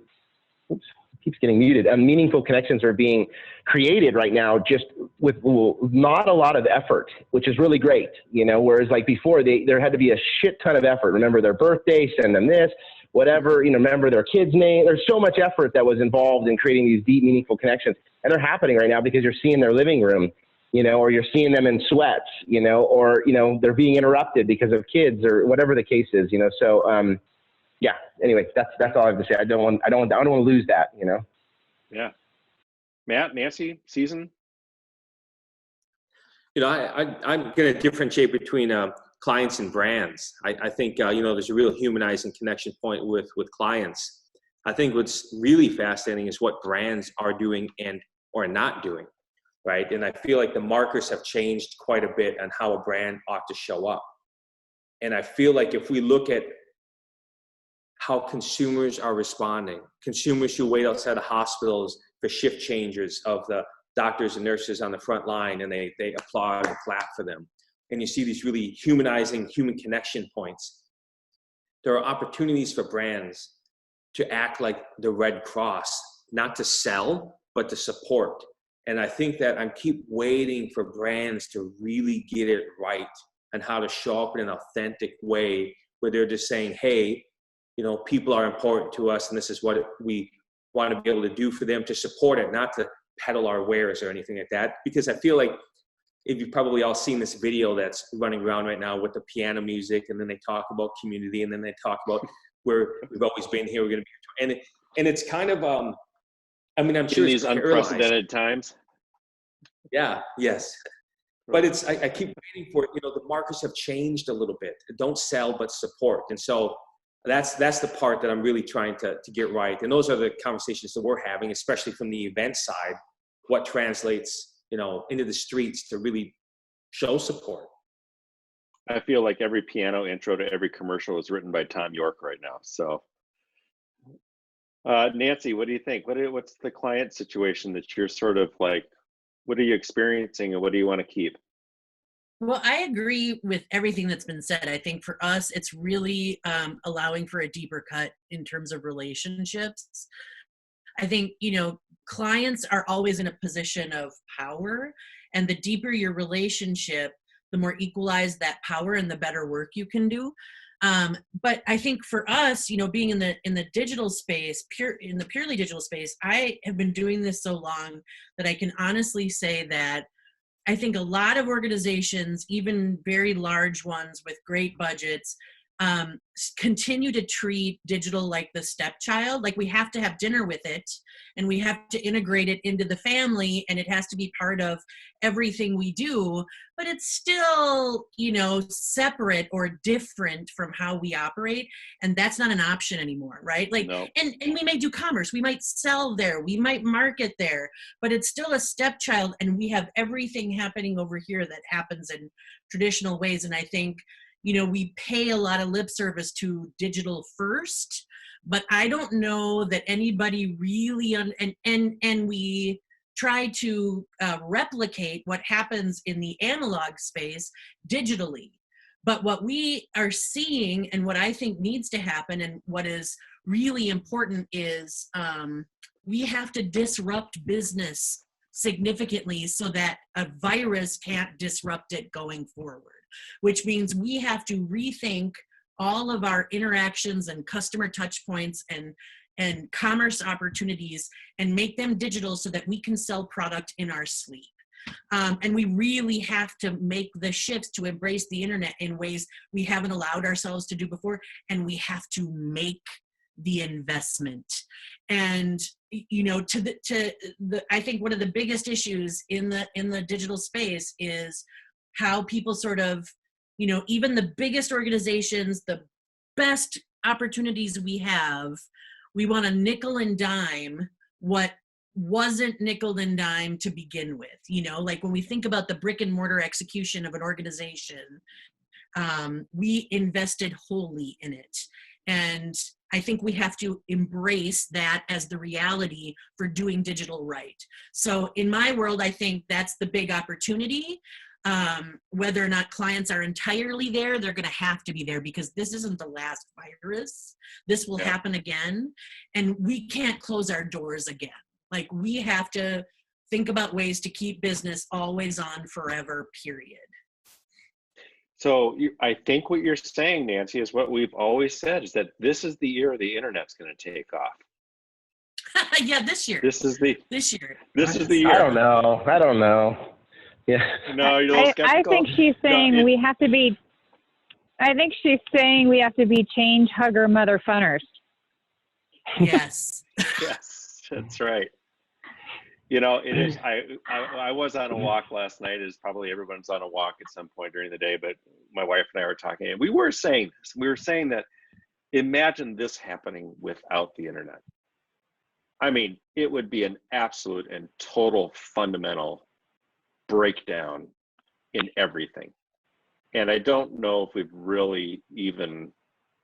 oops, keeps getting muted. Meaningful connections are being created right now just with not a lot of effort, which is really great, whereas like before there had to be a shit ton of effort. Remember their birthday, send them this, whatever, remember their kid's name. There's so much effort that was involved in creating these deep, meaningful connections. And they're happening right now because you're seeing their living room, or you're seeing them in sweats, or, they're being interrupted because of kids or whatever the case is, so, yeah, anyway, that's all I have to say. I don't want to lose that, Yeah. Matt, Nancy, Season? I'm going to differentiate between clients and brands. I think, there's a real humanizing connection point with clients. I think what's really fascinating is what brands are doing and or not doing, right? And I feel like the markers have changed quite a bit on how a brand ought to show up. And I feel like if we look at how consumers are responding, consumers who wait outside of hospitals for shift changes of the doctors and nurses on the front line, and they applaud and clap for them. And you see these really humanizing human connection points. There are opportunities for brands to act like the Red Cross, not to sell, but to support. And I think that I keep waiting for brands to really get it right and how to show up in an authentic way where they're just saying, hey, you know, people are important to us and this is what we want to be able to do for them, to support it, not to peddle our wares or anything like that. Because I feel like if you've probably all seen this video that's running around right now with the piano music, and then they talk about community, and then they talk about where we've always been here, we're going to be, and it's kind of, I mean, I'm sure in these unprecedented times. Yeah, yes. But it's, I keep waiting for, you know, the markers have changed a little bit. Don't sell, but support. And so that's the part that I'm really trying to get right. And those are the conversations that we're having, especially from the event side, what translates, you know, into the streets to really show support. I feel like every piano intro to every commercial is written by Tom York right now. So, Nancy, what do you think? What's the client situation that you're sort of like, what are you experiencing and what do you want to keep? Well, I agree with everything that's been said. I think for us, it's really allowing for a deeper cut in terms of relationships. I think, you know, clients are always in a position of power, and the deeper your relationship, the more equalized that power and the better work you can do. But I think for us, you know, being in the digital space, in the purely digital space, I have been doing this so long that I can honestly say that I think a lot of organizations, even very large ones with great budgets, continue to treat digital like the stepchild. Like we have to have dinner with it and we have to integrate it into the family and it has to be part of everything we do, but it's still, you know, separate or different from how we operate. And that's not an option anymore, right? Like, no. and we may do commerce, we might sell there, we might market there, but it's still a stepchild and we have everything happening over here that happens in traditional ways. And I think, you know, we pay a lot of lip service to digital first, but I don't know that anybody really, and we try to replicate what happens in the analog space digitally. But what we are seeing and what I think needs to happen and what is really important is we have to disrupt business significantly so that a virus can't disrupt it going forward, which means we have to rethink all of our interactions and customer touch points and commerce opportunities and make them digital so that we can sell product in our sleep. And we really have to make the shifts to embrace the internet in ways we haven't allowed ourselves to do before, and we have to make the investment. And you know, I think one of the biggest issues in the digital space is how people sort of, you know, even the biggest organizations, the best opportunities we have, we want to nickel and dime what wasn't nickel and dime to begin with. You know, like when we think about the brick and mortar execution of an organization, we invested wholly in it. And I think we have to embrace that as the reality for doing digital right. So in my world, I think that's the big opportunity. Whether or not clients are entirely there, they're going to have to be there because this isn't the last virus. This will happen again, and we can't close our doors again. Like we have to think about ways to keep business always on forever, period. So I think what you're saying, Nancy, is what we've always said, is that this is the year the internet's going to take off. Yeah, this year. This is the year. I don't know. Yeah. No, you're a little skeptical. I think she's saying we have to be. I think she's saying we have to be change hugger mother funners. Yes. Yes, that's right. You know, it is. I was on a walk last night, as probably everyone's on a walk at some point during the day. But my wife and I were talking, and we were saying this. We were saying that imagine this happening without the internet. I mean, it would be an absolute and total fundamental breakdown in everything. And I don't know if we've really even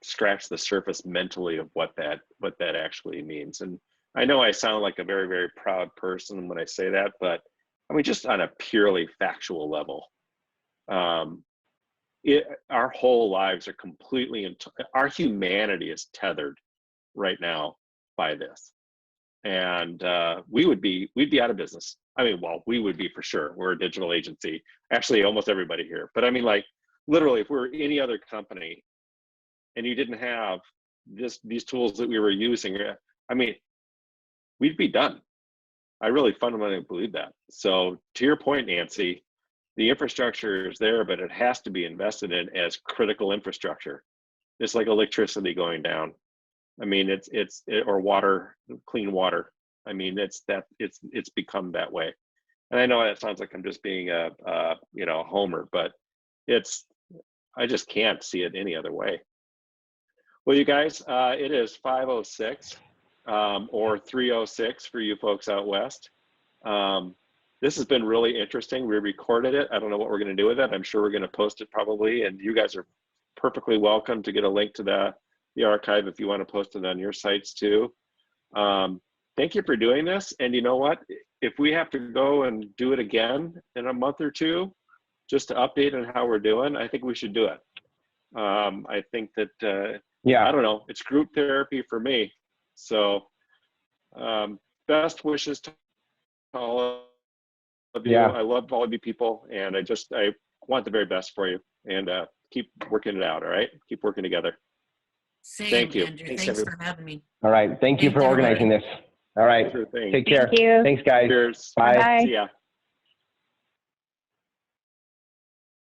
scratched the surface mentally of what that actually means. And I know I sound like a very, very proud person when I say that, but I mean, just on a purely factual level, our whole lives are completely, our humanity is tethered right now by this. And we'd be out of business. I mean, well, we would be for sure. We're a digital agency. Actually, almost everybody here. But I mean, like, literally, if we were any other company and you didn't have these tools that we were using, I mean, we'd be done. I really fundamentally believe that. So to your point, Nancy, the infrastructure is there, but it has to be invested in as critical infrastructure. It's like electricity going down. I mean, or water, clean water. I mean, it's become that way. And I know that sounds like I'm just being a homer, but I just can't see it any other way. Well, you guys, it is 5:06 or 3:06 for you folks out west. This has been really interesting. We recorded it. I don't know what we're going to do with it. I'm sure we're going to post it probably, and you guys are perfectly welcome to get a link to the archive if you want to post it on your sites too. Thank you for doing this. And you know what? If we have to go and do it again in a month or two, just to update on how we're doing, I think we should do it. I think that, I don't know, it's group therapy for me. So best wishes to all of you. Yeah. I love all of you people, and I want the very best for you, and keep working it out. All right. Keep working together. Same, Thank you. Andrew. Thanks, Thanks everyone. for having me. All right. Thank you Thanks, for organizing everybody. this. All right. Sure thing. Take care. Thank you. Thanks, guys. Cheers. Bye. Bye. See ya.